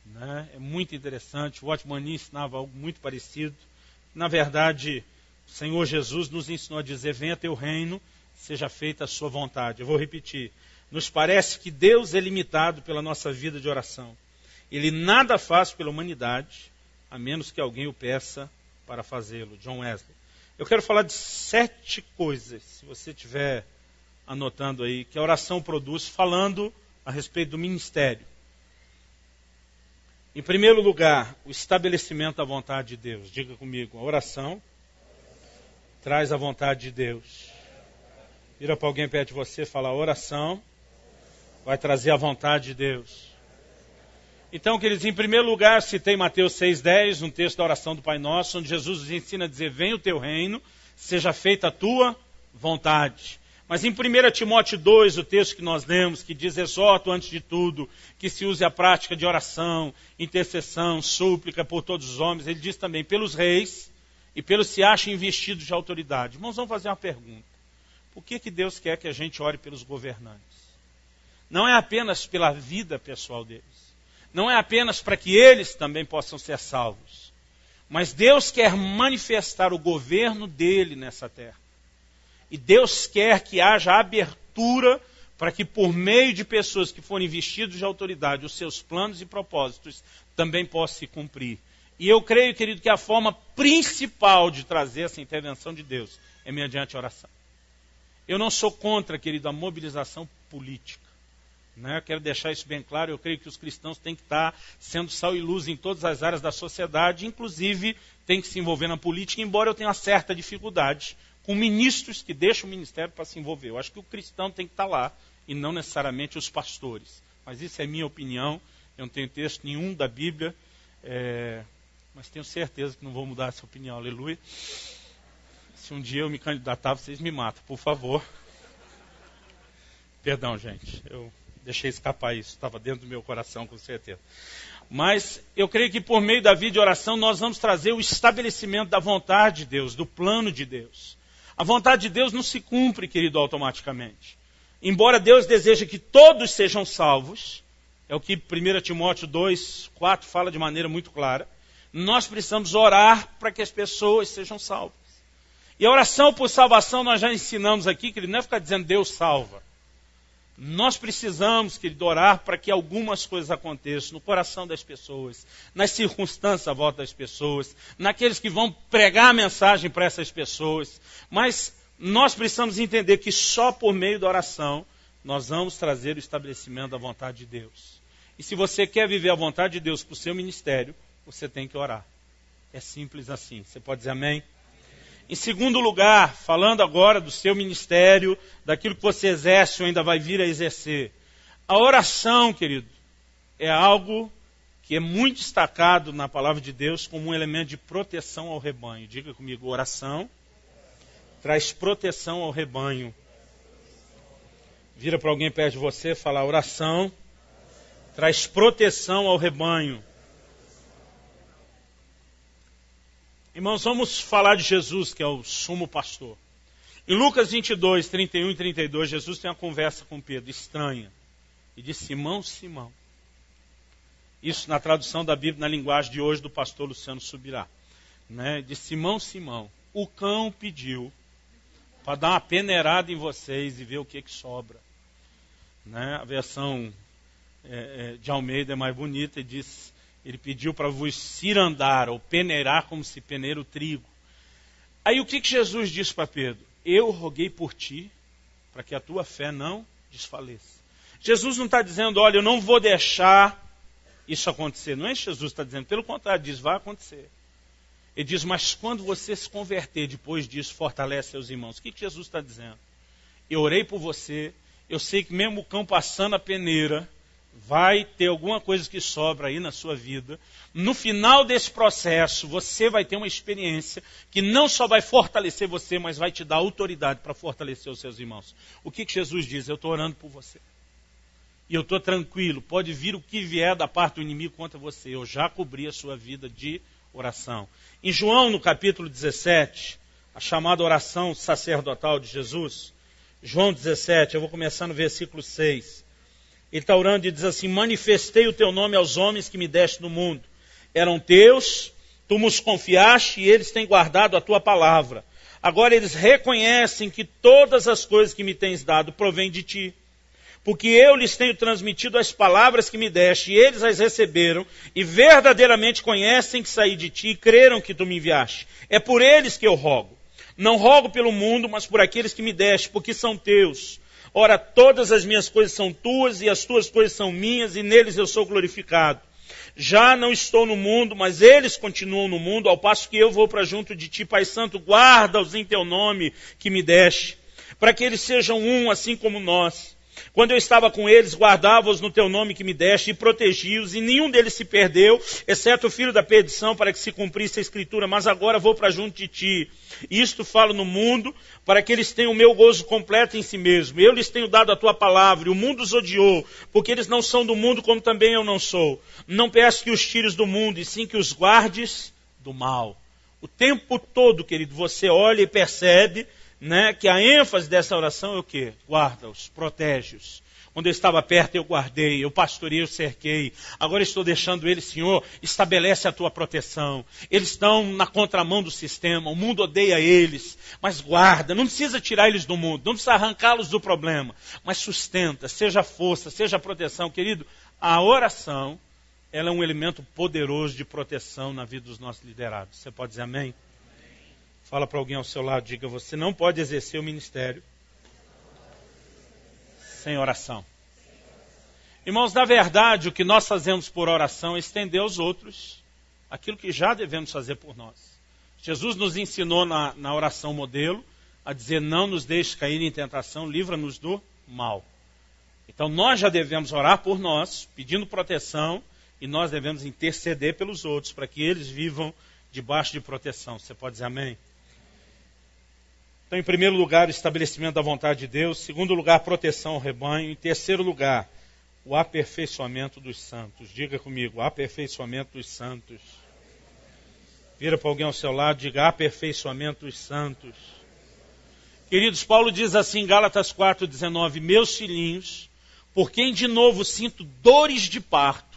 Né? É muito interessante, o Watchman Nee ensinava algo muito parecido. Na verdade, o Senhor Jesus nos ensinou a dizer: venha teu reino, seja feita a sua vontade. Eu vou repetir. Nos parece que Deus é limitado pela nossa vida de oração. Ele nada faz pela humanidade, a menos que alguém o peça para fazê-lo. John Wesley. Eu quero falar de 7 coisas, se você estiver anotando aí, que a oração produz, falando a respeito do ministério. Em primeiro lugar, o estabelecimento da vontade de Deus. Diga comigo, a oração traz a vontade de Deus. Vira para alguém perto de você e fala: a oração vai trazer a vontade de Deus. Então, queridos, em primeiro lugar, citei Mateus 6,10, um texto da oração do Pai Nosso, onde Jesus nos ensina a dizer: venha o teu reino, seja feita a tua vontade. Mas em 1 Timóteo 2, o texto que nós lemos, que diz: exorto antes de tudo que se use a prática de oração, intercessão, súplica por todos os homens. Ele diz também: pelos reis e pelos que se acham investidos de autoridade. Irmãos, vamos fazer uma pergunta. Por que Deus quer que a gente ore pelos governantes? Não é apenas pela vida pessoal deles. Não é apenas para que eles também possam ser salvos. Mas Deus quer manifestar o governo dele nessa terra. E Deus quer que haja abertura para que, por meio de pessoas que forem vestidas de autoridade, os seus planos e propósitos também possam se cumprir. E eu creio, querido, que a forma principal de trazer essa intervenção de Deus é mediante a oração. Eu não sou contra, querido, a mobilização política. Né? Eu quero deixar isso bem claro. Eu creio que os cristãos têm que estar sendo sal e luz em todas as áreas da sociedade, inclusive tem que se envolver na política, embora eu tenha uma certa dificuldade com ministros que deixam o ministério para se envolver. Eu acho que o cristão tem que estar lá e não necessariamente os pastores. Mas isso é minha opinião. Eu não tenho texto nenhum da Bíblia, mas tenho certeza que não vou mudar essa opinião. Aleluia. Se um dia eu me candidatar, vocês me matam, por favor. Perdão, gente. Eu deixei escapar isso. Estava dentro do meu coração, com certeza. Mas eu creio que por meio da vida de oração nós vamos trazer o estabelecimento da vontade de Deus, do plano de Deus. A vontade de Deus não se cumpre, querido, automaticamente. Embora Deus deseje que todos sejam salvos, é o que 1 Timóteo 2, 4 fala de maneira muito clara, nós precisamos orar para que as pessoas sejam salvas. E a oração por salvação nós já ensinamos aqui, querido, não é ficar dizendo Deus salva. Nós precisamos, querido, orar para que algumas coisas aconteçam no coração das pessoas, nas circunstâncias à volta das pessoas, naqueles que vão pregar a mensagem para essas pessoas. Mas nós precisamos entender que só por meio da oração nós vamos trazer o estabelecimento da vontade de Deus. E se você quer viver a vontade de Deus para o seu ministério, você tem que orar. É simples assim. Você pode dizer amém? Em segundo lugar, falando agora do seu ministério, daquilo que você exerce ou ainda vai vir a exercer, a oração, querido, é algo que é muito destacado na palavra de Deus como um elemento de proteção ao rebanho. Diga comigo, oração traz proteção ao rebanho. Vira para alguém perto de você e fala: oração traz proteção ao rebanho. Irmãos, vamos falar de Jesus, que é o sumo pastor. Em Lucas 22, 31 e 32, Jesus tem uma conversa com Pedro, estranha. E diz: Simão, Simão. Isso na tradução da Bíblia, na linguagem de hoje, do pastor Luciano Subirá. Né? Diz: Simão, Simão, o cão pediu para dar uma peneirada em vocês e ver o que sobra. Né? A versão de Almeida é mais bonita e diz: ele pediu para vos cirandar, ou peneirar como se peneira o trigo. Aí o que Jesus disse para Pedro? Eu roguei por ti, para que a tua fé não desfaleça. Jesus não está dizendo: olha, eu não vou deixar isso acontecer. Não é isso que Jesus está dizendo. Pelo contrário, diz: vai acontecer. Ele diz: mas quando você se converter, depois disso, fortalece seus irmãos. O que Jesus está dizendo? Eu orei por você, eu sei que mesmo o cão passando a peneira, vai ter alguma coisa que sobra aí na sua vida. No final desse processo, você vai ter uma experiência que não só vai fortalecer você, mas vai te dar autoridade para fortalecer os seus irmãos. O que Jesus diz? Eu estou orando por você. E eu estou tranquilo, pode vir o que vier da parte do inimigo contra você. Eu já cobri a sua vida de oração. Em João, no capítulo 17, a chamada oração sacerdotal de Jesus. João 17, eu vou começar no versículo 6. Ele está orando e diz assim: manifestei o teu nome aos homens que me deste no mundo. Eram teus, tu nos confiaste e eles têm guardado a tua palavra. Agora eles reconhecem que todas as coisas que me tens dado provêm de ti. Porque eu lhes tenho transmitido as palavras que me deste, e eles as receberam, e verdadeiramente conhecem que saí de ti, e creram que tu me enviaste. É por eles que eu rogo. Não rogo pelo mundo, mas por aqueles que me deste, porque são teus. Ora, todas as minhas coisas são tuas, e as tuas coisas são minhas, e neles eu sou glorificado. Já não estou no mundo, mas eles continuam no mundo, ao passo que eu vou para junto de ti. Pai Santo, guarda-os em teu nome que me deste, para que eles sejam um, assim como nós. Quando eu estava com eles, guardava-os no teu nome que me deste e protegi-os, e nenhum deles se perdeu, exceto o filho da perdição, para que se cumprisse a escritura. Mas agora vou para junto de ti. Isto falo no mundo, para que eles tenham o meu gozo completo em si mesmo. Eu lhes tenho dado a tua palavra, e o mundo os odiou, porque eles não são do mundo, como também eu não sou. Não peço que os tires do mundo, e sim que os guardes do mal. O tempo todo, querido, você olha e percebe, né, que a ênfase dessa oração é o quê? Guarda-os, protege-os. Quando eu estava perto, eu guardei, eu pastorei, eu cerquei. Agora estou deixando eles, Senhor, estabelece a tua proteção. Eles estão na contramão do sistema, o mundo odeia eles, mas guarda. Não precisa tirar eles do mundo, não precisa arrancá-los do problema, mas sustenta, seja força, seja proteção. Querido, a oração, ela é um elemento poderoso de proteção na vida dos nossos liderados. Você pode dizer amém? Fala para alguém ao seu lado, diga: você não pode exercer o ministério sem oração. Irmãos, na verdade, o que nós fazemos por oração é estender aos outros aquilo que já devemos fazer por nós. Jesus nos ensinou na oração modelo a dizer: não nos deixe cair em tentação, livra-nos do mal. Então nós já devemos orar por nós, pedindo proteção, e nós devemos interceder pelos outros, para que eles vivam debaixo de proteção. Você pode dizer amém? Então, em primeiro lugar, o estabelecimento da vontade de Deus. Em segundo lugar, proteção ao rebanho. Em terceiro lugar, o aperfeiçoamento dos santos. Diga comigo: aperfeiçoamento dos santos. Vira para alguém ao seu lado, diga: aperfeiçoamento dos santos. Queridos, Paulo diz assim em Gálatas 4,19: meus filhinhos, por quem de novo sinto dores de parto,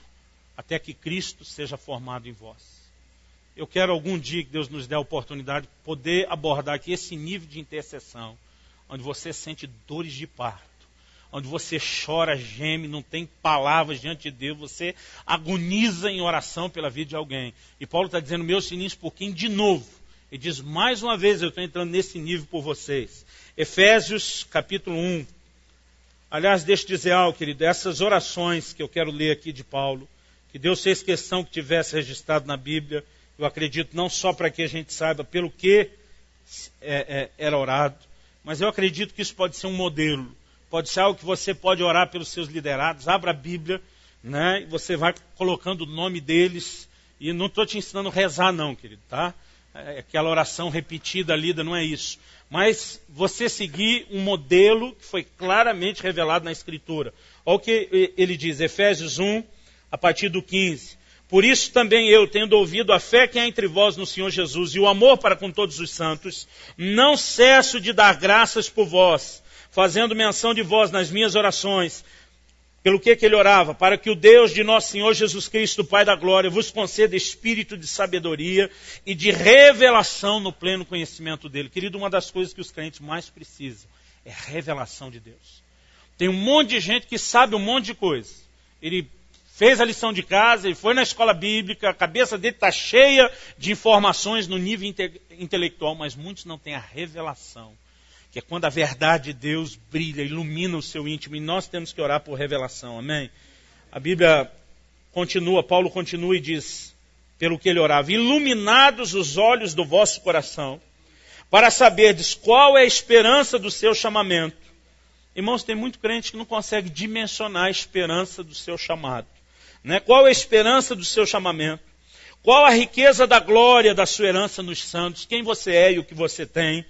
até que Cristo seja formado em vós. Eu quero algum dia que Deus nos dê a oportunidade de poder abordar aqui esse nível de intercessão, onde você sente dores de parto, onde você chora, geme, não tem palavras diante de Deus, você agoniza em oração pela vida de alguém. E Paulo está dizendo: meus filhinhos, por quem de novo, ele diz mais uma vez, eu estou entrando nesse nível por vocês. Efésios capítulo 1. Aliás, deixa eu dizer algo, querido, essas orações que eu quero ler aqui de Paulo, que Deus fez questão que tivesse registrado na Bíblia, eu acredito não só para que a gente saiba pelo que era orado, mas eu acredito que isso pode ser um modelo, pode ser algo que você pode orar pelos seus liderados. Abra a Bíblia, né, e você vai colocando o nome deles, e não estou te ensinando a rezar não, querido, tá? Aquela oração repetida, lida, não é isso. Mas você seguir um modelo que foi claramente revelado na Escritura. Olha o que ele diz, Efésios 1, a partir do 15. Por isso também eu, tendo ouvido a fé que há entre vós no Senhor Jesus e o amor para com todos os santos, não cesso de dar graças por vós, fazendo menção de vós nas minhas orações. Pelo que ele orava? Para que o Deus de nosso Senhor Jesus Cristo, Pai da glória, vos conceda espírito de sabedoria e de revelação no pleno conhecimento dele. Querido, uma das coisas que os crentes mais precisam é revelação de Deus. Tem um monte de gente que sabe um monte de coisa. Ele fez a lição de casa, ele foi na escola bíblica, a cabeça dele está cheia de informações no nível intelectual, mas muitos não têm a revelação, que é quando a verdade de Deus brilha, ilumina o seu íntimo, e nós temos que orar por revelação, amém? A Bíblia continua, Paulo continua e diz, pelo que ele orava: iluminados os olhos do vosso coração, para saberdes qual é a esperança do seu chamamento. Irmãos, tem muito crente que não consegue dimensionar a esperança do seu chamado. Né? Qual é a esperança do seu chamamento? Qual a riqueza da glória da sua herança nos santos? Quem você é e o que você tem?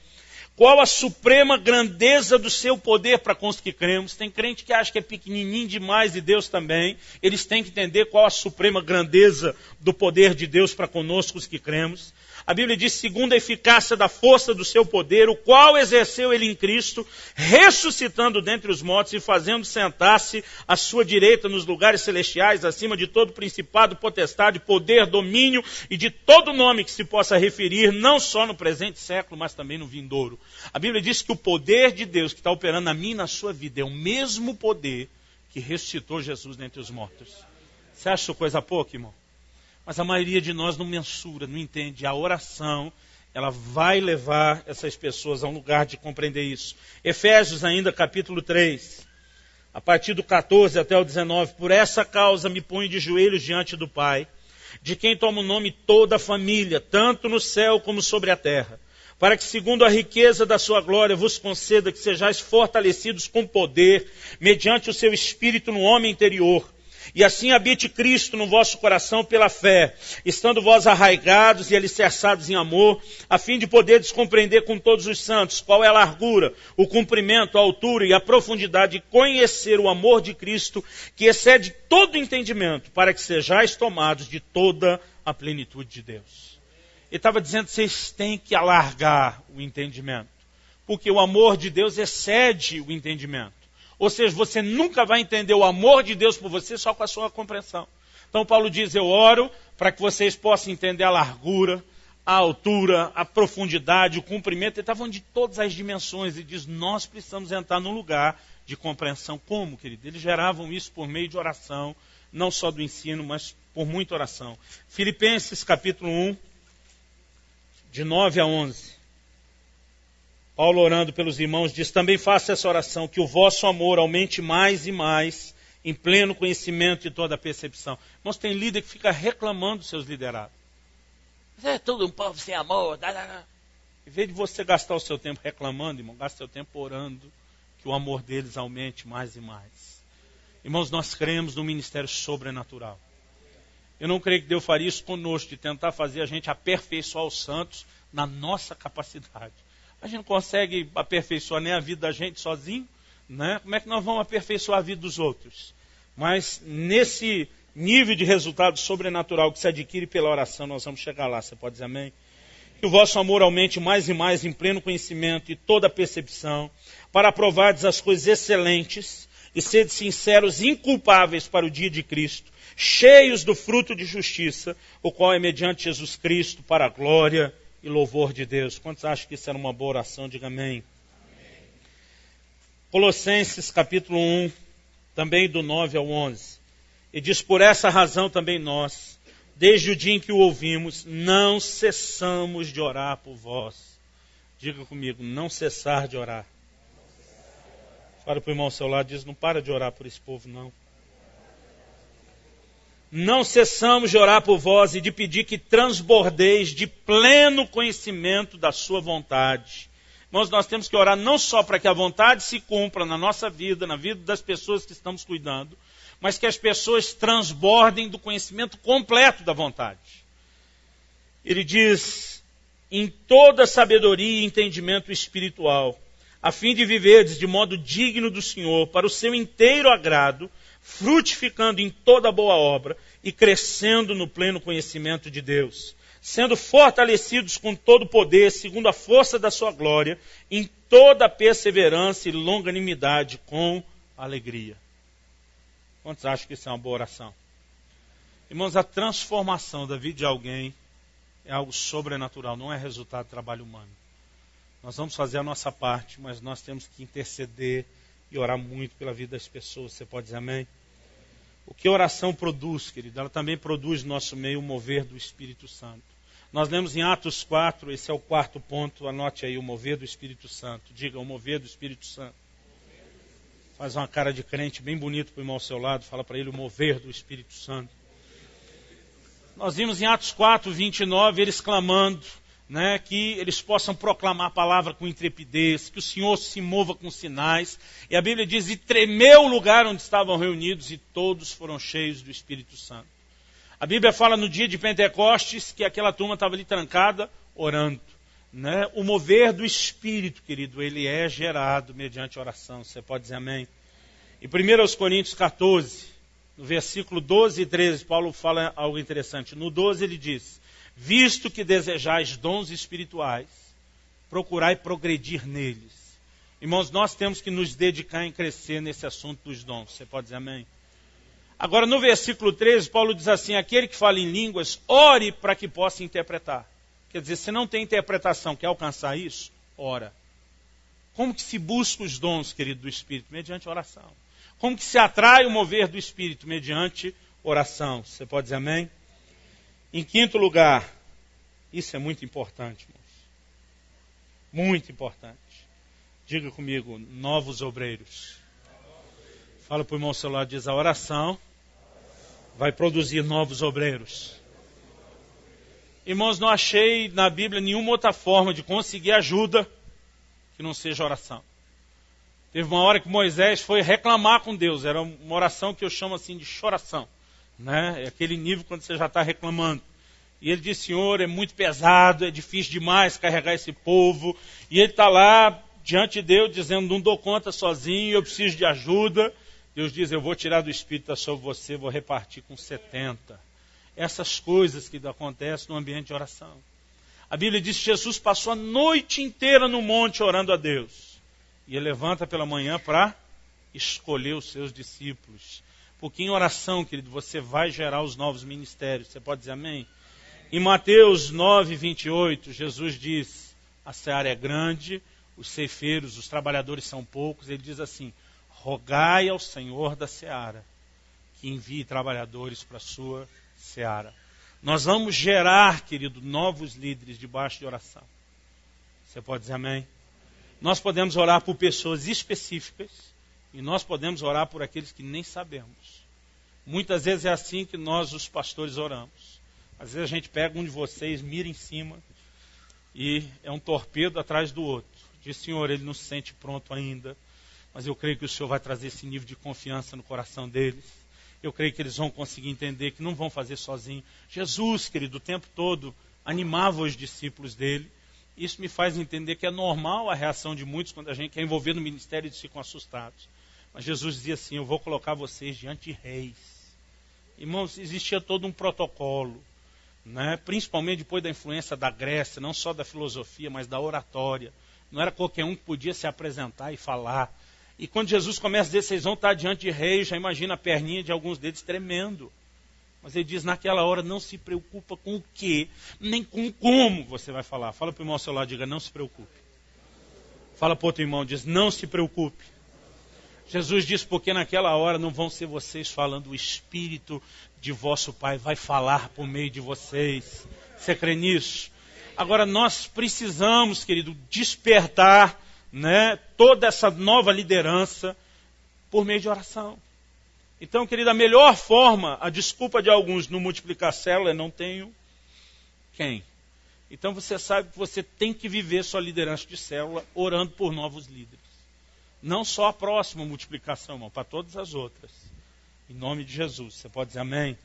Qual a suprema grandeza do seu poder para com os que cremos? Tem crente que acha que é pequenininho demais, e Deus também. Eles têm que entender qual a suprema grandeza do poder de Deus para conosco, os que cremos. A Bíblia diz, segundo a eficácia da força do seu poder, o qual exerceu ele em Cristo, ressuscitando dentre os mortos e fazendo sentar-se à sua direita nos lugares celestiais, acima de todo principado, potestade, poder, domínio e de todo nome que se possa referir, não só no presente século, mas também no vindouro. A Bíblia diz que o poder de Deus que está operando na minha e na sua vida é o mesmo poder que ressuscitou Jesus dentre os mortos. Você acha isso coisa pouca, irmão? Mas a maioria de nós não mensura, não entende. A oração, ela vai levar essas pessoas a um lugar de compreender isso. Efésios ainda, capítulo 3, a partir do 14 até o 19. Por essa causa me ponho de joelhos diante do Pai, de quem toma o nome toda a família, tanto no céu como sobre a terra, para que, segundo a riqueza da sua glória, vos conceda que sejais fortalecidos com poder, mediante o seu Espírito no homem interior, e assim habite Cristo no vosso coração pela fé, estando vós arraigados e alicerçados em amor, a fim de poderdes compreender com todos os santos qual é a largura, o comprimento, a altura e a profundidade, e conhecer o amor de Cristo, que excede todo entendimento, para que sejais tomados de toda a plenitude de Deus. Ele estava dizendo que vocês têm que alargar o entendimento, porque o amor de Deus excede o entendimento. Ou seja, você nunca vai entender o amor de Deus por você só com a sua compreensão. Então Paulo diz, eu oro para que vocês possam entender a largura, a altura, a profundidade, o comprimento. Ele está falando de todas as dimensões. Ele diz, nós precisamos entrar num lugar de compreensão. Como, querido? Eles geravam isso por meio de oração, não só do ensino, mas por muita oração. Filipenses capítulo 1, de 9 a 11. Paulo, orando pelos irmãos, diz, também faça essa oração, que o vosso amor aumente mais e mais, em pleno conhecimento e toda a percepção. Nós tem líder que fica reclamando dos seus liderados. É tudo um povo sem amor. Em vez de você gastar o seu tempo reclamando, irmão, gaste o seu tempo orando, que o amor deles aumente mais e mais. Irmãos, nós cremos no ministério sobrenatural. Eu não creio que Deus faria isso conosco, de tentar fazer a gente aperfeiçoar os santos na nossa capacidade. A gente não consegue aperfeiçoar nem a vida da gente sozinho, né? Como é que nós vamos aperfeiçoar a vida dos outros? Mas nesse nível de resultado sobrenatural que se adquire pela oração, nós vamos chegar lá, você pode dizer amém? Que o vosso amor aumente mais e mais em pleno conhecimento e toda percepção, para aprovardes as coisas excelentes e seres sinceros, inculpáveis para o dia de Cristo, cheios do fruto de justiça, o qual é mediante Jesus Cristo para a glória e louvor de Deus. Quantos acham que isso era uma boa oração? Diga amém. Amém. Colossenses capítulo 1, também do 9 ao 11. E diz, por essa razão também nós, desde o dia em que o ouvimos, não cessamos de orar por vós. Diga comigo, não cessar de orar. Fala para o irmão ao seu lado, diz, não para de orar por esse povo não. Não cessamos de orar por vós e de pedir que transbordeis de pleno conhecimento da sua vontade. Irmãos, nós temos que orar não só para que a vontade se cumpra na nossa vida, na vida das pessoas que estamos cuidando, mas que as pessoas transbordem do conhecimento completo da vontade. Ele diz, em toda sabedoria e entendimento espiritual, a fim de viverdes de modo digno do Senhor, para o seu inteiro agrado, frutificando em toda boa obra e crescendo no pleno conhecimento de Deus, sendo fortalecidos com todo o poder, segundo a força da sua glória, em toda perseverança e longanimidade com alegria. Quantos acham que isso é uma boa oração? Irmãos, a transformação da vida de alguém é algo sobrenatural, não é resultado do trabalho humano. Nós vamos fazer a nossa parte, mas nós temos que interceder e orar muito pela vida das pessoas. Você pode dizer amém? O que a oração produz, querido? Ela também produz no nosso meio o mover do Espírito Santo. Nós lemos em Atos 4, esse é o quarto ponto, anote aí, o mover do Espírito Santo. Diga, o mover do Espírito Santo. Faz uma cara de crente bem bonito para o irmão ao seu lado, fala para ele o mover do Espírito Santo. Nós vimos em Atos 4, 29, eles clamando, né, que eles possam proclamar a palavra com intrepidez, que o Senhor se mova com sinais. E a Bíblia diz, e tremeu o lugar onde estavam reunidos e todos foram cheios do Espírito Santo. A Bíblia fala no dia de Pentecostes que aquela turma estava ali trancada, orando. Né? O mover do Espírito, querido, ele é gerado mediante oração. Você pode dizer amém? Em 1 Coríntios 14, no versículo 12 e 13, Paulo fala algo interessante. No 12 ele diz, Visto que desejais dons espirituais, procurai progredir neles. Irmãos, nós temos que nos dedicar em crescer nesse assunto dos dons. Você pode dizer amém? Agora, no versículo 13, Paulo diz assim: aquele que fala em línguas, ore para que possa interpretar. Quer dizer, se não tem interpretação, quer alcançar isso? Ora. Como que se busca os dons, querido, do Espírito? Mediante oração. Como que se atrai o mover do Espírito? Mediante oração. Você pode dizer amém? Em quinto lugar, isso é muito importante, irmãos. Muito importante. Diga comigo, novos obreiros. Fala para o irmão ao seu lado, diz: a oração vai produzir novos obreiros. Irmãos, não achei na Bíblia nenhuma outra forma de conseguir ajuda que não seja oração. Teve uma hora que Moisés foi reclamar com Deus. Era uma oração que eu chamo assim de choração. Né? É aquele nível quando você já está reclamando. E ele disse: Senhor, é muito pesado, é difícil demais carregar esse povo. E ele está lá diante de Deus dizendo: não dou conta sozinho, eu preciso de ajuda. Deus diz: eu vou tirar do Espírito sobre você, vou repartir com 70. Essas coisas que acontecem no ambiente de oração. A Bíblia diz que Jesus passou a noite inteira no monte orando a Deus. E ele levanta pela manhã para escolher os seus discípulos. Porque em oração, querido, você vai gerar os novos ministérios. Você pode dizer amém? Em Mateus 9, 28, Jesus diz: a seara é grande, os ceifeiros, os trabalhadores são poucos. Ele diz assim: rogai ao Senhor da seara que envie trabalhadores para a sua seara. Nós vamos gerar, querido, novos líderes debaixo de oração. Você pode dizer amém? Nós podemos orar por pessoas específicas e nós podemos orar por aqueles que nem sabemos. Muitas vezes é assim que nós, os pastores, oramos. Às vezes a gente pega um de vocês, mira em cima e é um torpedo atrás do outro. Diz: Senhor, ele não se sente pronto ainda, mas eu creio que o Senhor vai trazer esse nível de confiança no coração deles. Eu creio que eles vão conseguir entender que não vão fazer sozinho. Jesus, querido, o tempo todo animava os discípulos dele. Isso me faz entender que é normal a reação de muitos quando a gente quer envolver no ministério e eles ficam assustados. Mas Jesus dizia assim: eu vou colocar vocês diante de reis. Irmãos, existia todo um protocolo, né? Principalmente depois da influência da Grécia, não só da filosofia, mas da oratória. Não era qualquer um que podia se apresentar e falar. E quando Jesus começa a dizer: vocês vão estar diante de reis, já imagina a perninha de alguns deles tremendo. Mas ele diz: naquela hora não se preocupa com o que, nem com como você vai falar. Fala para o irmão ao seu lado, diga: não se preocupe. Fala para o outro irmão, diz: não se preocupe. Jesus diz: porque naquela hora não vão ser vocês falando, o Espírito de vosso Pai vai falar por meio de vocês. Você crê nisso? Agora nós precisamos, querido, despertar, né, toda essa nova liderança por meio de oração. Então, querido, a melhor forma, a desculpa de alguns não multiplicar célula é: não tenho quem. Então você sabe que você tem que viver sua liderança de célula orando por novos líderes. Não só a próxima multiplicação, irmão, para todas as outras. Em nome de Jesus. Você pode dizer amém?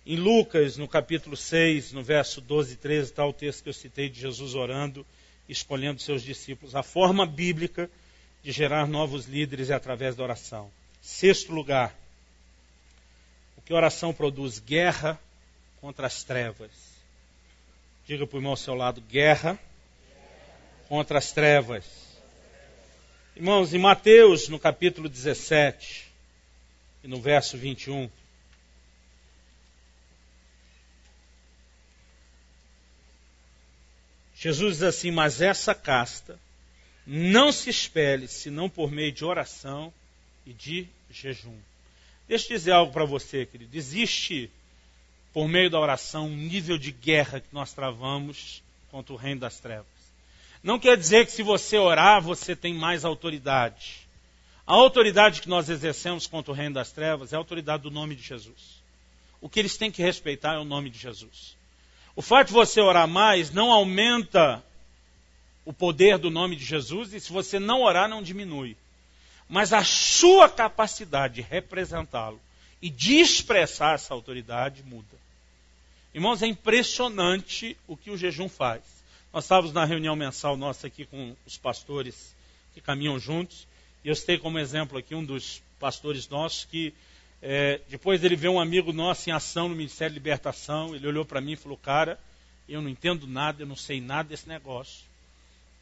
Em Lucas, no capítulo 6, no verso 12 e 13, está o texto que eu citei de Jesus orando, escolhendo seus discípulos. A forma bíblica de gerar novos líderes é através da oração. Sexto lugar, o que a oração produz? Guerra contra as trevas. Diga para o irmão ao seu lado: guerra contra as trevas. Irmãos, em Mateus, no capítulo 17, e no verso 21, Jesus diz assim: mas essa casta não se espelhe senão por meio de oração e de jejum. Deixa eu dizer algo para você, querido. Existe, por meio da oração, um nível de guerra que nós travamos contra o reino das trevas. Não quer dizer que se você orar, você tem mais autoridade. A autoridade que nós exercemos contra o reino das trevas é a autoridade do nome de Jesus. O que eles têm que respeitar é o nome de Jesus. O fato de você orar mais não aumenta o poder do nome de Jesus, e se você não orar, não diminui. Mas a sua capacidade de representá-lo e de expressar essa autoridade muda. Irmãos, é impressionante o que o jejum faz. Nós estávamos na reunião mensal nossa aqui com os pastores que caminham juntos, e eu citei como exemplo aqui um dos pastores nossos que Depois ele vê um amigo nosso em ação no Ministério de Libertação, ele olhou para mim e falou, cara, eu não entendo nada, eu não sei nada desse negócio,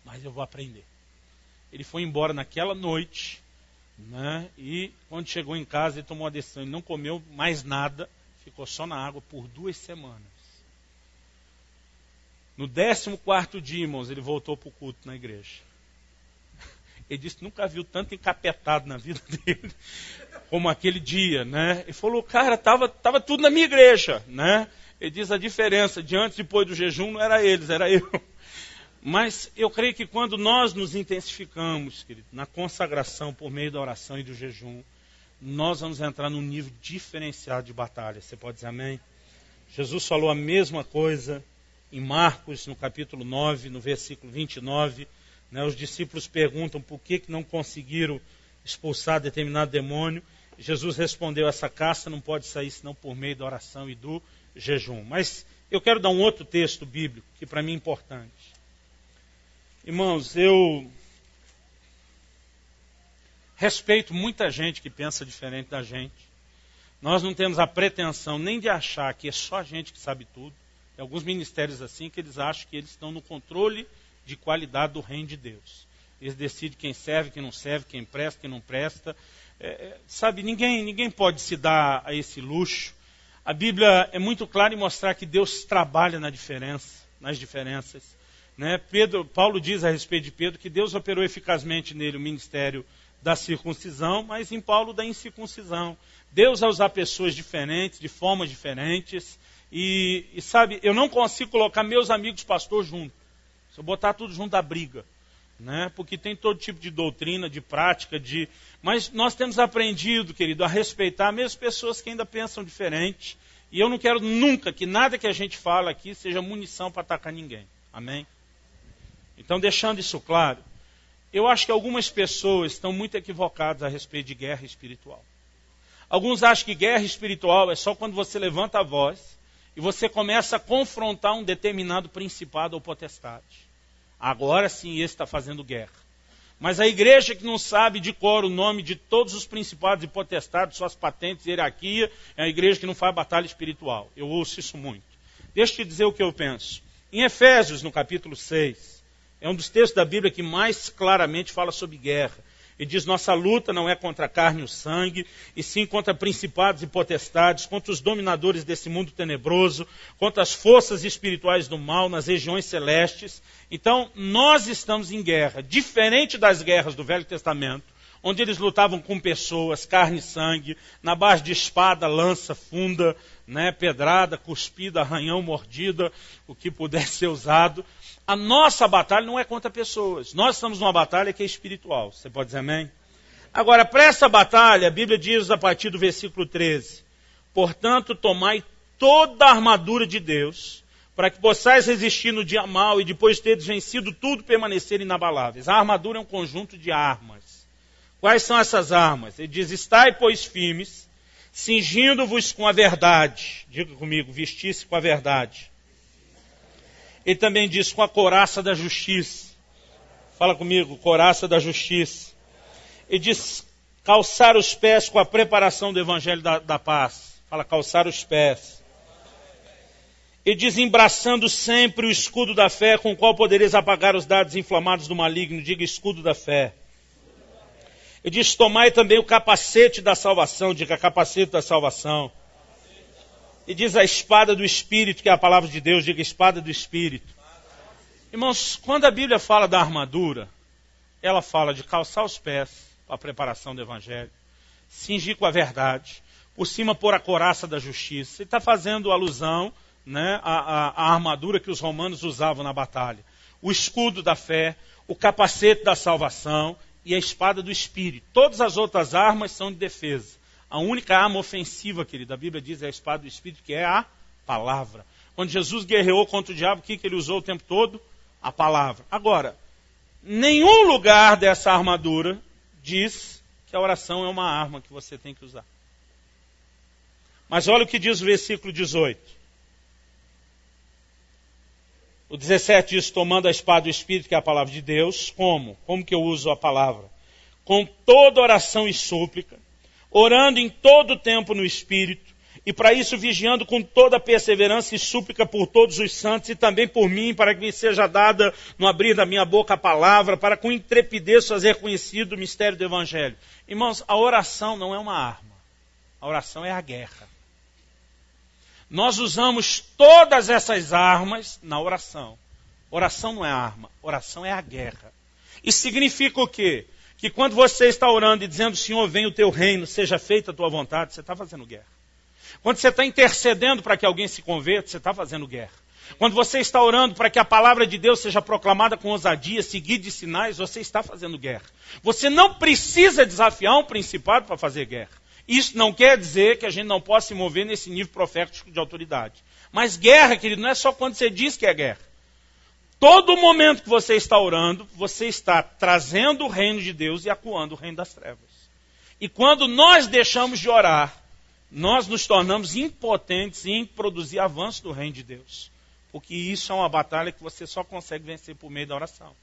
mas eu vou aprender. Ele foi embora naquela noite, né, e quando chegou em casa ele tomou uma decisão, ele não comeu mais nada, ficou só na água por 2 semanas. No 14º dia, irmãos, ele voltou para o culto na igreja. Ele disse que nunca viu tanto encapetado na vida dele como aquele dia, né? Ele falou, cara, tava tudo na minha igreja, né? Ele diz a diferença de antes e depois do jejum não era eles, era eu. Mas eu creio que quando nós nos intensificamos, querido, na consagração por meio da oração e do jejum, nós vamos entrar num nível diferenciado de batalha. Você pode dizer amém? Jesus falou a mesma coisa em Marcos, no capítulo 9, no versículo 29. Né, os discípulos perguntam por que não conseguiram expulsar determinado demônio. Jesus respondeu, essa casta não pode sair senão por meio da oração e do jejum. Mas eu quero dar um outro texto bíblico que para mim é importante. Irmãos, eu respeito muita gente que pensa diferente da gente. Nós não temos a pretensão nem de achar que é só a gente que sabe tudo. Tem alguns ministérios assim que eles acham que eles estão no controle de qualidade do reino de Deus. Eles decidem quem serve, quem não serve, quem presta, quem não presta. Sabe, ninguém pode se dar a esse luxo. A Bíblia é muito clara em mostrar que Deus trabalha nas diferenças. Né? Paulo diz a respeito de Pedro que Deus operou eficazmente nele o ministério da circuncisão, mas em Paulo da incircuncisão. Deus vai usar pessoas diferentes, de formas diferentes. E sabe, eu não consigo colocar meus amigos pastores juntos. Se eu botar tudo junto da briga, né? Porque tem todo tipo de doutrina, de prática, mas nós temos aprendido, querido, a respeitar mesmo pessoas que ainda pensam diferente. E eu não quero nunca que nada que a gente fala aqui seja munição para atacar ninguém. Amém? Então, deixando isso claro, eu acho que algumas pessoas estão muito equivocadas a respeito de guerra espiritual. Alguns acham que guerra espiritual é só quando você levanta a voz e você começa a confrontar um determinado principado ou potestade. Agora sim, esse está fazendo guerra. Mas a igreja que não sabe de cor o nome de todos os principados e potestades, suas patentes e hierarquia, é a igreja que não faz batalha espiritual. Eu ouço isso muito. Deixa eu te dizer o que eu penso. Em Efésios, no capítulo 6, é um dos textos da Bíblia que mais claramente fala sobre guerra. Ele diz, nossa luta não é contra a carne e o sangue, e sim contra principados e potestades, contra os dominadores desse mundo tenebroso, contra as forças espirituais do mal nas regiões celestes. Então, nós estamos em guerra, diferente das guerras do Velho Testamento, onde eles lutavam com pessoas, carne e sangue, na base de espada, lança, funda, né, pedrada, cuspida, arranhão, mordida, o que puder ser usado. A nossa batalha não é contra pessoas. Nós estamos numa batalha que é espiritual. Você pode dizer amém? Agora, para essa batalha, a Bíblia diz a partir do versículo 13, portanto, tomai toda a armadura de Deus, para que possais resistir no dia mau e depois de teres vencido tudo, permanecer inabaláveis. A armadura é um conjunto de armas. Quais são essas armas? Ele diz, estai, pois, firmes, cingindo-vos com a verdade. Diga comigo, vestir-se com a verdade. Ele também diz, com a couraça da justiça. Fala comigo, couraça da justiça. Ele diz, calçar os pés com a preparação do evangelho da paz. Fala, calçar os pés. Ele diz, embraçando sempre o escudo da fé, com o qual podereis apagar os dardos inflamados do maligno. Diga, escudo da fé. Ele diz, tomai também o capacete da salvação. Diga, capacete da salvação. E diz a espada do Espírito, que é a palavra de Deus. Diga, espada do Espírito. Irmãos, quando a Bíblia fala da armadura, ela fala de calçar os pés para a preparação do Evangelho, cingir com a verdade, por cima pôr a couraça da justiça. Ele está fazendo alusão, né, à armadura que os romanos usavam na batalha. O escudo da fé, o capacete da salvação e a espada do Espírito. Todas as outras armas são de defesa. A única arma ofensiva, querida, a Bíblia diz, é a espada do Espírito, que é a palavra. Quando Jesus guerreou contra o diabo, o que ele usou o tempo todo? A palavra. Agora, nenhum lugar dessa armadura diz que a oração é uma arma que você tem que usar. Mas olha o que diz o versículo 18. O 17 diz, tomando a espada do Espírito, que é a palavra de Deus, como? Como que eu uso a palavra? Com toda oração e súplica, orando em todo o tempo no Espírito, e para isso vigiando com toda perseverança e súplica por todos os santos, e também por mim, para que me seja dada no abrir da minha boca a palavra, para com intrepidez fazer conhecido o mistério do Evangelho. Irmãos, a oração não é uma arma, a oração é a guerra. Nós usamos todas essas armas na oração. Oração não é arma, oração é a guerra. Isso significa o quê? Que quando você está orando e dizendo, Senhor, venha o teu reino, seja feita a tua vontade, você está fazendo guerra. Quando você está intercedendo para que alguém se converta, você está fazendo guerra. Quando você está orando para que a palavra de Deus seja proclamada com ousadia, seguida de sinais, você está fazendo guerra. Você não precisa desafiar um principado para fazer guerra. Isso não quer dizer que a gente não possa se mover nesse nível profético de autoridade. Mas guerra, querido, não é só quando você diz que é guerra. Todo momento que você está orando, você está trazendo o reino de Deus e acuando o reino das trevas. E quando nós deixamos de orar, nós nos tornamos impotentes em produzir avanço do reino de Deus. Porque isso é uma batalha que você só consegue vencer por meio da oração.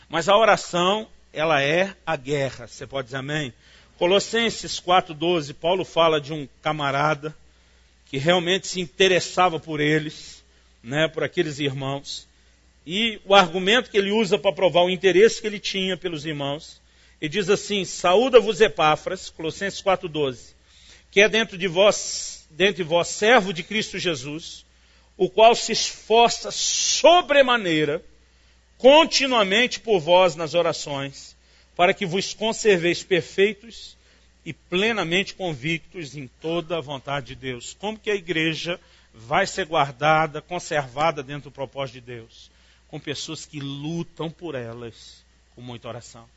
Mas a oração, ela é a guerra. Você pode dizer amém? Colossenses 4,12, Paulo fala de um camarada que realmente se interessava por eles, né, por aqueles irmãos. E o argumento que ele usa para provar o interesse que ele tinha pelos irmãos, ele diz assim, saúda-vos Epáfras, Colossenses 4,12, que é dentre vós servo de Cristo Jesus, o qual se esforça sobremaneira, continuamente por vós nas orações, para que vos conserveis perfeitos e plenamente convictos em toda a vontade de Deus. Como que a igreja vai ser guardada, conservada dentro do propósito de Deus? Com pessoas que lutam por elas com muita oração.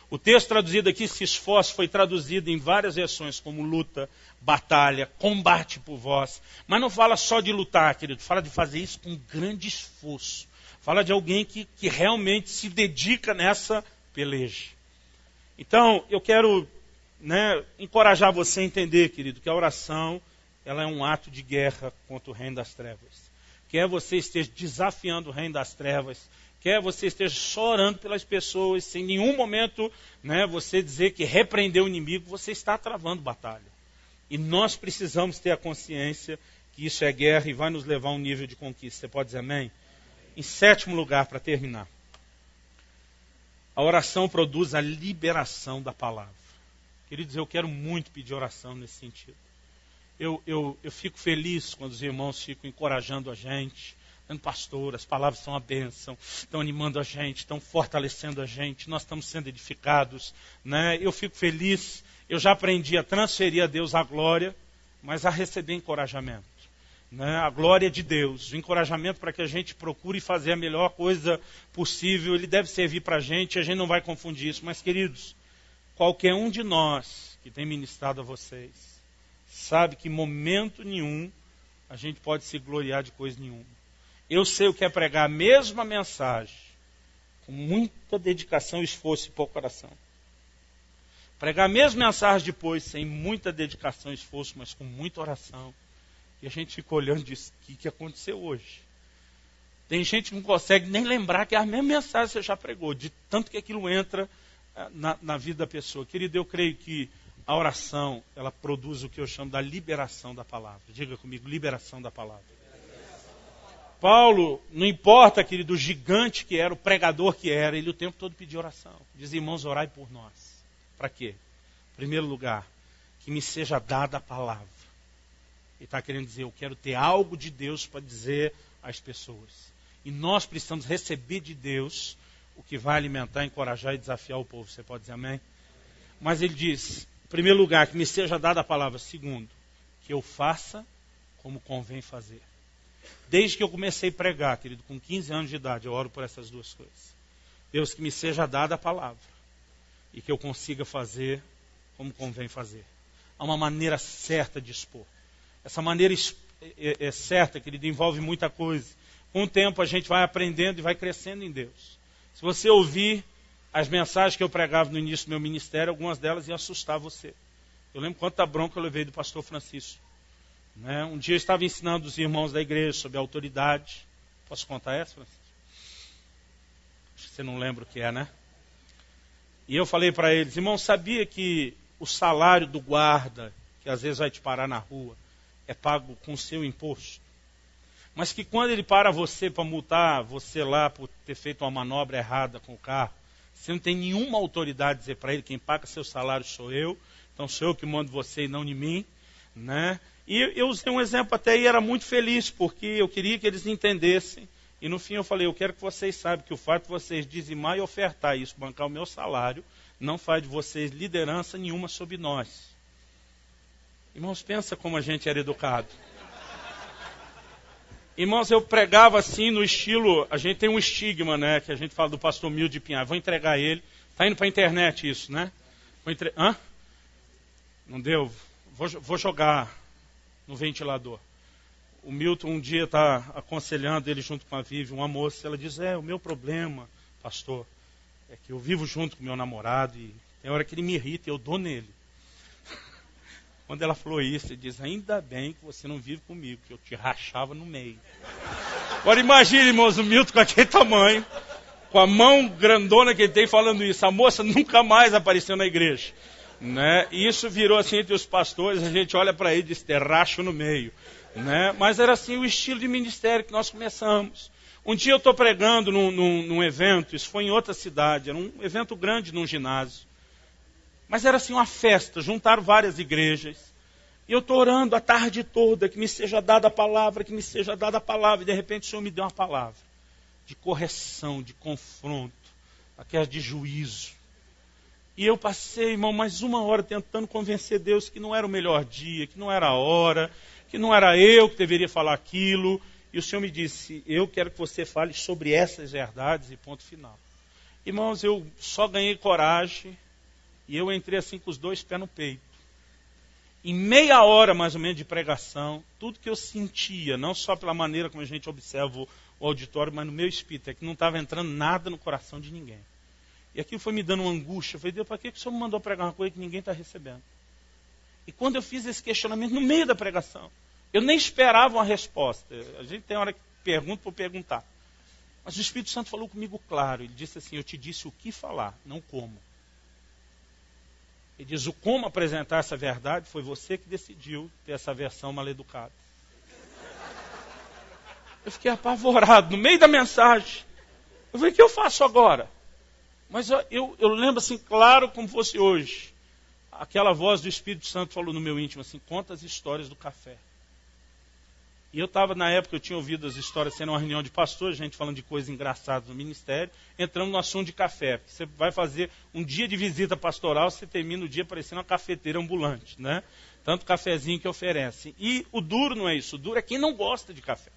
O texto traduzido aqui, se esforço, foi traduzido em várias versões, como luta, batalha, combate por vós. Mas não fala só de lutar, querido, fala de fazer isso com grande esforço. Fala de alguém que realmente se dedica nessa peleja. Então, eu quero encorajar você a entender, querido, que a oração ela é um ato de guerra contra o reino das trevas. Quer você esteja desafiando o reino das trevas, quer você esteja chorando pelas pessoas, sem nenhum momento você dizer que repreendeu o inimigo, você está travando batalha. E nós precisamos ter a consciência que isso é guerra e vai nos levar a um nível de conquista. Você pode dizer amém? Em sétimo lugar, para terminar, a oração produz a liberação da palavra. Queridos, eu quero muito pedir oração nesse sentido. Eu fico feliz quando os irmãos ficam encorajando a gente, dizendo, pastor, as palavras são a bênção, estão animando a gente, estão fortalecendo a gente, nós estamos sendo edificados. Eu fico feliz, eu já aprendi a transferir a Deus a glória, mas a receber encorajamento. A glória de Deus, o encorajamento para que a gente procure fazer a melhor coisa possível, ele deve servir para a gente não vai confundir isso. Mas, queridos, qualquer um de nós que tem ministrado a vocês, sabe que em momento nenhum a gente pode se gloriar de coisa nenhuma. Eu sei o que é pregar a mesma mensagem, com muita dedicação, esforço e pouco coração. Pregar a mesma mensagem depois, sem muita dedicação e esforço, mas com muita oração. E a gente fica olhando e diz, o que aconteceu hoje? Tem gente que não consegue nem lembrar que é a mesma mensagem que você já pregou, de tanto que aquilo entra na vida da pessoa. Querido, eu creio que a oração, ela produz o que eu chamo da liberação da palavra. Diga comigo, liberação da palavra. Paulo, não importa, querido, o gigante que era, o pregador que era, ele o tempo todo pediu oração. Diz, irmãos, orai por nós. Para quê? Em primeiro lugar, que me seja dada a palavra. Ele está querendo dizer, eu quero ter algo de Deus para dizer às pessoas. E nós precisamos receber de Deus o que vai alimentar, encorajar e desafiar o povo. Você pode dizer amém? Mas ele diz, em primeiro lugar, que me seja dada a palavra. Segundo, que eu faça como convém fazer. Desde que eu comecei a pregar, querido, com 15 anos de idade, eu oro por essas duas coisas. Deus, que me seja dada a palavra e que eu consiga fazer como convém fazer. Há uma maneira certa de expor. Essa maneira é certa, querido, envolve muita coisa. Com o tempo a gente vai aprendendo e vai crescendo em Deus. Se você ouvir as mensagens que eu pregava no início do meu ministério, algumas delas iam assustar você. Eu lembro quanta bronca eu levei do pastor Francisco. Um dia eu estava ensinando os irmãos da igreja sobre a autoridade. Posso contar essa, Francisco? Acho que você não lembra o que é, né? E eu falei para eles, irmão, sabia que o salário do guarda, que às vezes vai te parar na rua, é pago com o seu imposto. Mas que quando ele para você para multar você lá por ter feito uma manobra errada com o carro, você não tem nenhuma autoridade de dizer para ele, quem paga seu salário sou eu, então sou eu que mando você e não em mim, né? E eu usei um exemplo até e era muito feliz, porque eu queria que eles entendessem. E no fim eu falei, eu quero que vocês saibam que o fato de vocês dizimar e ofertar isso, bancar o meu salário, não faz de vocês liderança nenhuma sobre nós. Irmãos, pensa como a gente era educado. Irmãos, eu pregava assim no estilo, a gente tem um estigma, né, que a gente fala do pastor Milde de Pinhar, vou entregar ele, está indo para a internet isso, né? Hã? Não deu? Vou jogar no ventilador. O Milton um dia está aconselhando ele junto com a Vivi, uma moça, ela diz, o meu problema, pastor, é que eu vivo junto com meu namorado e tem hora que ele me irrita e eu dou nele. Quando ela falou isso, ele diz, ainda bem que você não vive comigo, que eu te rachava no meio. Agora imagine, irmãos, o Milton com aquele tamanho, com a mão grandona que ele tem falando isso. A moça nunca mais apareceu na igreja. Né? E isso virou assim entre os pastores, a gente olha para ele e diz, racho no meio. Né? Mas era assim o estilo de ministério que nós começamos. Um dia eu estou pregando num evento, isso foi em outra cidade, era um evento grande num ginásio. Mas era assim uma festa, juntaram várias igrejas. E eu estou orando a tarde toda, que me seja dada a palavra, que me seja dada a palavra. E de repente o Senhor me deu uma palavra de correção, de confronto, aquela de juízo. E eu passei, irmão, mais uma hora tentando convencer Deus que não era o melhor dia, que não era a hora, que não era eu que deveria falar aquilo. E o Senhor me disse, eu quero que você fale sobre essas verdades e ponto final. Irmãos, eu só ganhei coragem e eu entrei assim com os dois pés no peito. Em meia hora, mais ou menos, de pregação, tudo que eu sentia, não só pela maneira como a gente observa o auditório, mas no meu espírito, é que não estava entrando nada no coração de ninguém. E aquilo foi me dando uma angústia. Eu falei, Deus, para que o Senhor me mandou pregar uma coisa que ninguém está recebendo? E quando eu fiz esse questionamento no meio da pregação, eu nem esperava uma resposta. A gente tem hora que pergunta por perguntar. Mas o Espírito Santo falou comigo claro. Ele disse assim, eu te disse o que falar, não como. Ele diz, o como apresentar essa verdade foi você que decidiu ter essa versão mal-educada. Eu fiquei apavorado no meio da mensagem. Eu falei, o que eu faço agora? Mas eu lembro assim, claro como fosse hoje. Aquela voz do Espírito Santo falou no meu íntimo assim, conta as histórias do café. E eu estava, na época, eu tinha ouvido as histórias sendo uma reunião de pastores, gente falando de coisas engraçadas no ministério, entrando no assunto de café. Você vai fazer um dia de visita pastoral, você termina o dia parecendo uma cafeteira ambulante, né? Tanto cafezinho que oferece. E o duro não é isso, o duro é quem não gosta de café.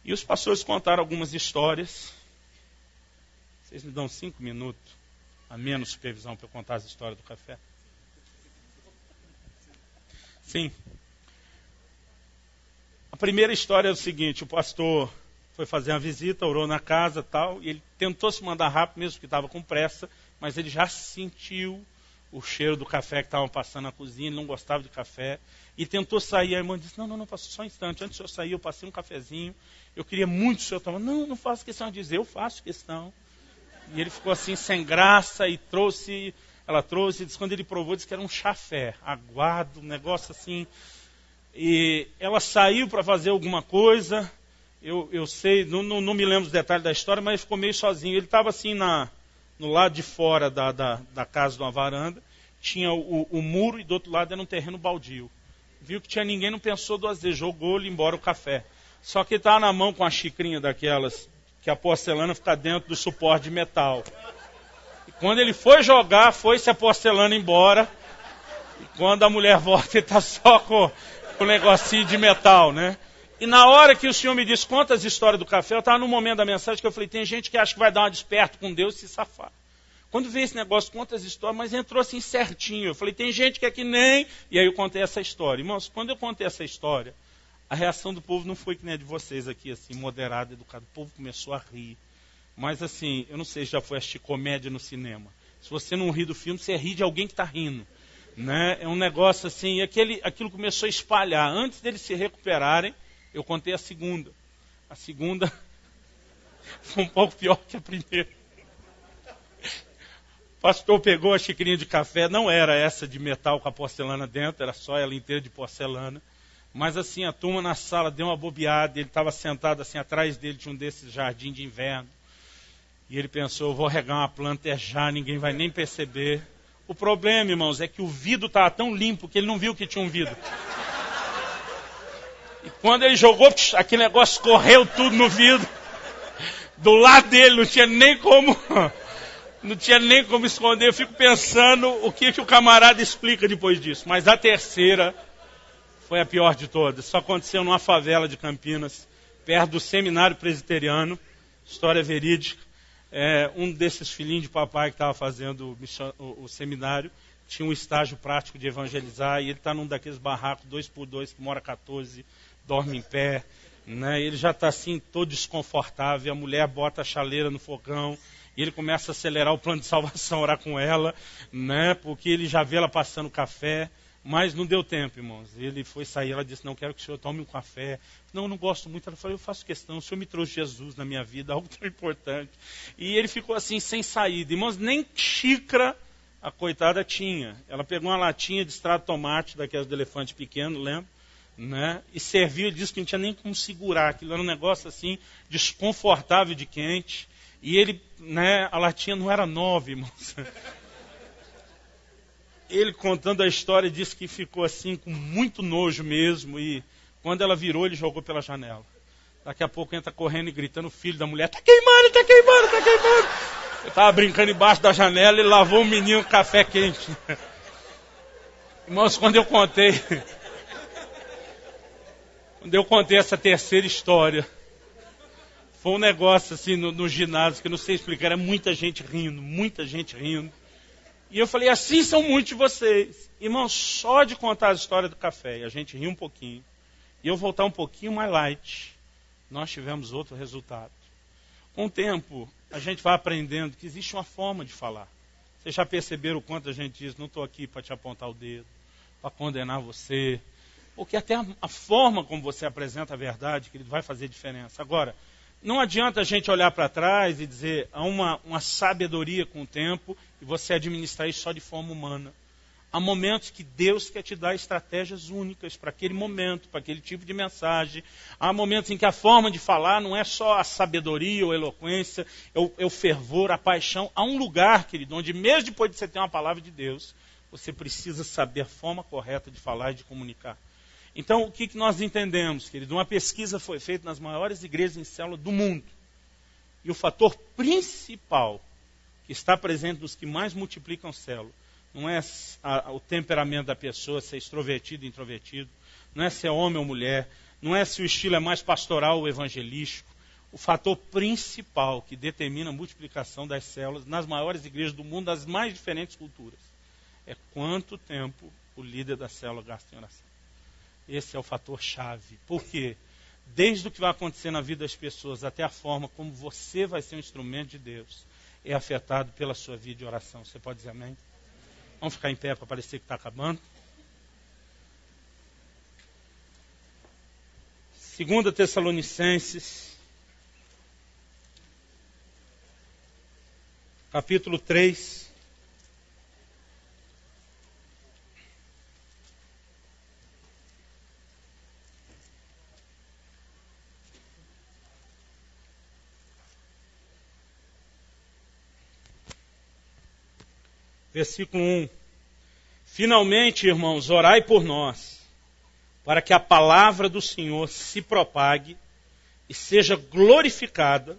E os pastores contaram algumas histórias. Vocês me dão 5 minutos a menos supervisão para eu contar as histórias do café? Sim. A primeira história é o seguinte, o pastor foi fazer uma visita, orou na casa e tal, e ele tentou se mandar rápido, mesmo que estava com pressa, mas ele já sentiu o cheiro do café que estavam passando na cozinha, ele não gostava de café, e tentou sair. A irmã disse, não, pastor, só um instante, antes do senhor sair, eu passei um cafezinho, eu queria muito o senhor tomar. Não faço questão de dizer, eu faço questão. E ele ficou assim, sem graça, e ela trouxe, e quando ele provou, disse que era um chafé, aguado, um negócio assim. E ela saiu para fazer alguma coisa, eu sei, não me lembro os detalhes da história, mas ele ficou meio sozinho. Ele estava assim no lado de fora da casa, de uma varanda, tinha o muro e do outro lado era um terreno baldio. Viu que tinha ninguém, não pensou duas vezes, jogou-lhe embora o café. Só que estava na mão com a xicrinha daquelas, que a porcelana fica dentro do suporte de metal. E quando ele foi jogar, foi-se a porcelana embora, e quando a mulher volta, ele está só com o negocinho de metal, né? E na hora que o Senhor me disse, conta as histórias do café, eu estava no momento da mensagem que eu falei, tem gente que acha que vai dar uma desperto com Deus e se safar. Quando veio esse negócio, conta as histórias, mas entrou assim certinho. Eu falei, tem gente que é que nem... E aí eu contei essa história. Irmãos, quando eu contei essa história, a reação do povo não foi que nem a de vocês aqui, assim, moderada, educada. O povo começou a rir. Mas assim, eu não sei se já foi assistir comédia no cinema. Se você não ri do filme, você ri de alguém que está rindo. Né? É um negócio assim, aquilo começou a espalhar. Antes deles se recuperarem, eu contei a segunda. A segunda foi um pouco pior que a primeira. O pastor pegou a xicrinha de café, não era essa de metal com a porcelana dentro, era só ela inteira de porcelana. Mas assim, a turma na sala deu uma bobeada, ele estava sentado assim, atrás dele tinha um desses jardins de inverno. E ele pensou, eu vou regar uma planta já, ninguém vai nem perceber. O problema, irmãos, é que o vidro estava tão limpo que ele não viu que tinha um vidro. E quando ele jogou, aquele negócio correu tudo no vidro. Do lado dele, não tinha nem como esconder. Eu fico pensando o que o camarada explica depois disso. Mas a terceira foi a pior de todas. Só aconteceu numa favela de Campinas, perto do seminário presbiteriano, história verídica. Um desses filhinhos de papai que estava fazendo o seminário, tinha um estágio prático de evangelizar, e ele está num daqueles barracos 2x2, que mora 14, dorme em pé, né? Ele já está assim, todo desconfortável, a mulher bota a chaleira no fogão, e ele começa a acelerar o plano de salvação, orar com ela, né? Porque ele já vê ela passando café, mas não deu tempo, irmãos. Ele foi sair, ela disse, não, quero que o senhor tome um café. Não, não gosto muito. Ela falou, eu faço questão, o senhor me trouxe Jesus na minha vida, algo tão importante. E ele ficou assim, sem saída. Irmãos, nem xícara a coitada tinha. Ela pegou uma latinha de extrato de tomate, daquelas do elefante pequeno, lembra? Né? E serviu, ele disse que não tinha nem como segurar. Aquilo era um negócio assim, desconfortável de quente. E ele, né, a latinha não era nova, irmãos. Ele contando a história disse que ficou assim com muito nojo mesmo, e quando ela virou ele jogou pela janela. Daqui a pouco entra correndo e gritando, o filho da mulher, tá queimando, tá queimando, tá queimando. Eu estava brincando embaixo da janela e lavou o menino café quente. Irmãos, quando eu contei essa terceira história, foi um negócio assim no ginásio que eu não sei explicar, era muita gente rindo, muita gente rindo. E eu falei, assim são muitos de vocês. Irmão, só de contar a história do café, e a gente ri um pouquinho, e eu voltar um pouquinho mais light, nós tivemos outro resultado. Com o tempo, a gente vai aprendendo que existe uma forma de falar. Vocês já perceberam o quanto a gente diz, não estou aqui para te apontar o dedo, para condenar você, porque até a forma como você apresenta a verdade, querido, vai fazer diferença. Agora, não adianta a gente olhar para trás e dizer, há uma sabedoria com o tempo e você administrar isso só de forma humana. Há momentos que Deus quer te dar estratégias únicas para aquele momento, para aquele tipo de mensagem. Há momentos em que a forma de falar não é só a sabedoria ou a eloquência, é o fervor, a paixão. Há um lugar, querido, onde mesmo depois de você ter uma palavra de Deus, você precisa saber a forma correta de falar e de comunicar. Então, o que nós entendemos, querido? Uma pesquisa foi feita nas maiores igrejas em célula do mundo. E o fator principal que está presente nos que mais multiplicam célula não é o temperamento da pessoa, se é extrovertido ou introvertido, não é se é homem ou mulher, não é se o estilo é mais pastoral ou evangelístico. O fator principal que determina a multiplicação das células nas maiores igrejas do mundo, das mais diferentes culturas, é quanto tempo o líder da célula gasta em oração. Esse é o fator chave. Por quê? Desde o que vai acontecer na vida das pessoas até a forma como você vai ser um instrumento de Deus é afetado pela sua vida de oração. Você pode dizer amém? Vamos ficar em pé para parecer que está acabando. 2 Tessalonicenses, capítulo 3. Versículo 1. Finalmente, irmãos, orai por nós, para que a palavra do Senhor se propague e seja glorificada,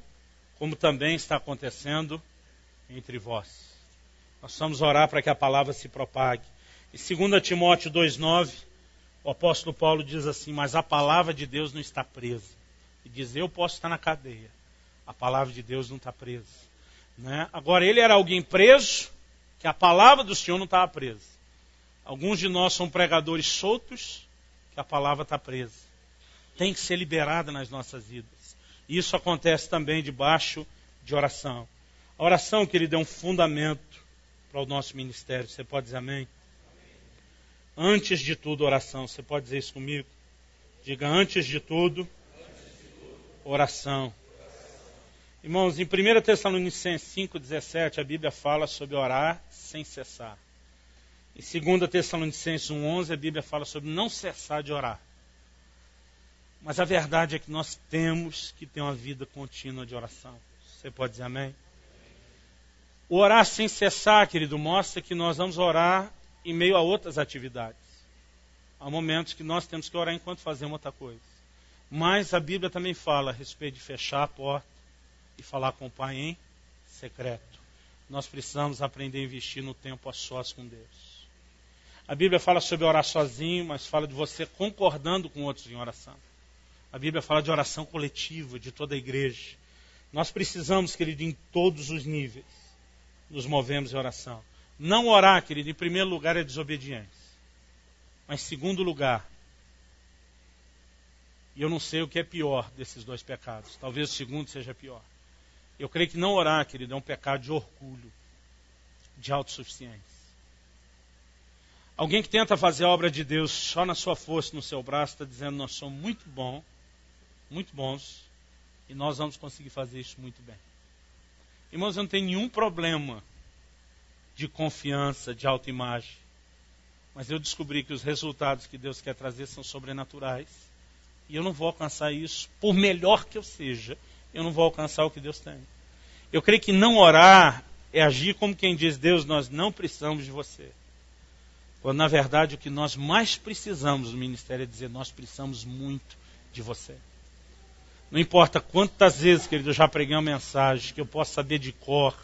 como também está acontecendo entre vós. Nós vamos orar para que a palavra se propague. E 2 Timóteo 2,9, o apóstolo Paulo diz assim, mas a palavra de Deus não está presa. E diz, eu posso estar na cadeia, a palavra de Deus não está presa. Né? Agora, ele era alguém preso, que a palavra do Senhor não estava presa. Alguns de nós são pregadores soltos, que a palavra está presa. Tem que ser liberada nas nossas vidas. E isso acontece também debaixo de oração. A oração, querido, é um fundamento para o nosso ministério. Você pode dizer amém? Antes de tudo, oração. Você pode dizer isso comigo? Diga, antes de tudo, oração. Irmãos, em 1 Tessalonicenses 5,17, a Bíblia fala sobre orar sem cessar. Em 2 Tessalonicenses 1,11, a Bíblia fala sobre não cessar de orar. Mas a verdade é que nós temos que ter uma vida contínua de oração. Você pode dizer amém? O orar sem cessar, querido, mostra que nós vamos orar em meio a outras atividades. Há momentos que nós temos que orar enquanto fazemos outra coisa. Mas a Bíblia também fala a respeito de fechar a porta e falar com o Pai em secreto. Nós precisamos aprender a investir no tempo a sós com Deus. A Bíblia fala sobre orar sozinho, mas fala de você concordando com outros em oração. A Bíblia fala de oração coletiva, de toda a igreja. Nós precisamos, querido, em todos os níveis, nos movemos em oração. Não orar, querido, em primeiro lugar é desobediência. Mas em segundo lugar, e eu não sei o que é pior desses dois pecados. Talvez o segundo seja pior. Eu creio que não orar, querido, é um pecado de orgulho, de autossuficiência. Alguém que tenta fazer a obra de Deus só na sua força, no seu braço, está dizendo, nós somos muito bons, e nós vamos conseguir fazer isso muito bem. Irmãos, eu não tenho nenhum problema de confiança, de autoimagem, mas eu descobri que os resultados que Deus quer trazer são sobrenaturais, e eu não vou alcançar isso, por melhor que eu seja, eu não vou alcançar o que Deus tem. Eu creio que não orar é agir como quem diz, Deus, nós não precisamos de você. Quando na verdade o que nós mais precisamos no ministério é dizer, nós precisamos muito de você. Não importa quantas vezes, querido, eu já preguei uma mensagem, que eu posso saber de cor,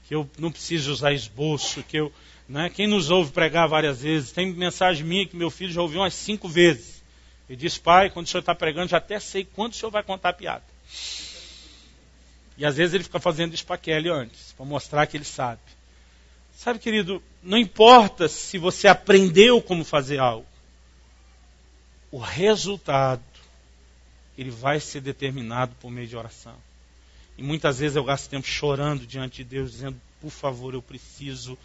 que eu não preciso usar esboço, que eu... Né, quem nos ouve pregar várias vezes, tem mensagem minha que meu filho já ouviu umas 5 vezes. Ele diz, pai, quando o senhor está pregando, já até sei quando o senhor vai contar a piada. E às vezes ele fica fazendo isso para Kelly antes, para mostrar que ele sabe. Sabe, querido, não importa se você aprendeu como fazer algo. O resultado, ele vai ser determinado por meio de oração. E muitas vezes eu gasto tempo chorando diante de Deus, dizendo, por favor, eu preciso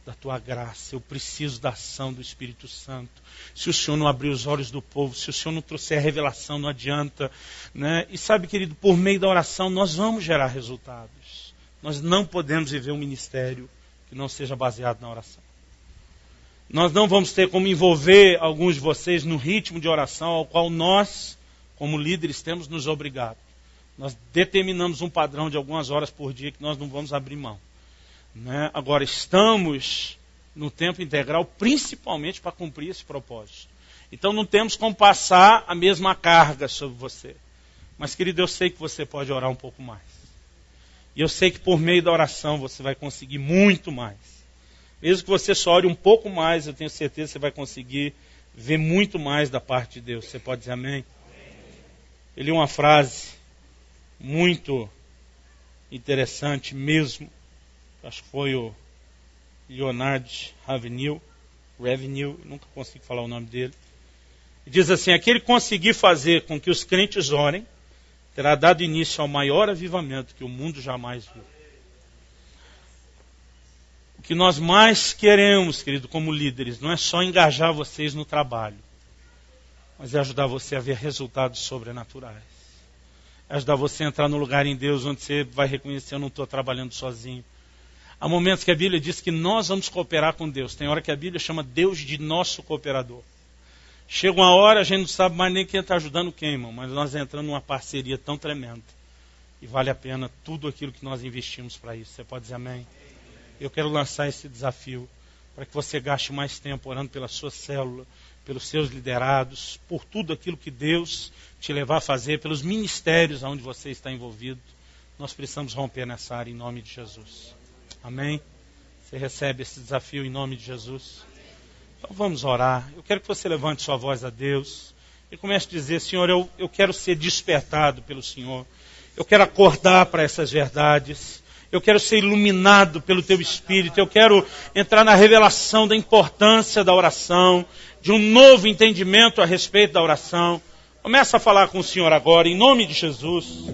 da tua graça, eu preciso da ação do Espírito Santo. Se o Senhor não abrir os olhos do povo, se o Senhor não trouxer a revelação, não adianta. Né? E sabe, querido, por meio da oração nós vamos gerar resultados. Nós não podemos viver um ministério que não seja baseado na oração. Nós não vamos ter como envolver alguns de vocês no ritmo de oração ao qual nós, como líderes, temos nos obrigado. Nós determinamos um padrão de algumas horas por dia que nós não vamos abrir mão. Né? Agora, estamos no tempo integral principalmente para cumprir esse propósito. Então não temos como passar a mesma carga sobre você. Mas, querido, eu sei que você pode orar um pouco mais. E eu sei que por meio da oração você vai conseguir muito mais. Mesmo que você só ore um pouco mais, eu tenho certeza que você vai conseguir ver muito mais da parte de Deus. Você pode dizer amém? Eu li uma frase muito interessante mesmo. Acho que foi o Leonard Ravenhill, nunca consigo falar o nome dele. Diz assim, aquele que conseguir fazer com que os crentes orem, terá dado início ao maior avivamento que o mundo jamais viu. O que nós mais queremos, querido, como líderes, não é só engajar vocês no trabalho, mas é ajudar você a ver resultados sobrenaturais. É ajudar você a entrar no lugar em Deus onde você vai reconhecer, eu não estou trabalhando sozinho. Há momentos que a Bíblia diz que nós vamos cooperar com Deus. Tem hora que a Bíblia chama Deus de nosso cooperador. Chega uma hora, a gente não sabe mais nem quem está ajudando quem, irmão, mas nós entramos numa parceria tão tremenda. E vale a pena tudo aquilo que nós investimos para isso. Você pode dizer amém? Eu quero lançar esse desafio para que você gaste mais tempo orando pela sua célula, pelos seus liderados, por tudo aquilo que Deus te levar a fazer, pelos ministérios onde você está envolvido. Nós precisamos romper nessa área em nome de Jesus. Amém? Você recebe esse desafio em nome de Jesus? Então vamos orar. Eu quero que você levante sua voz a Deus e comece a dizer, Senhor, eu quero ser despertado pelo Senhor. Eu quero acordar para essas verdades. Eu quero ser iluminado pelo Teu Espírito. Eu quero entrar na revelação da importância da oração, de um novo entendimento a respeito da oração. Começa a falar com o Senhor agora, em nome de Jesus.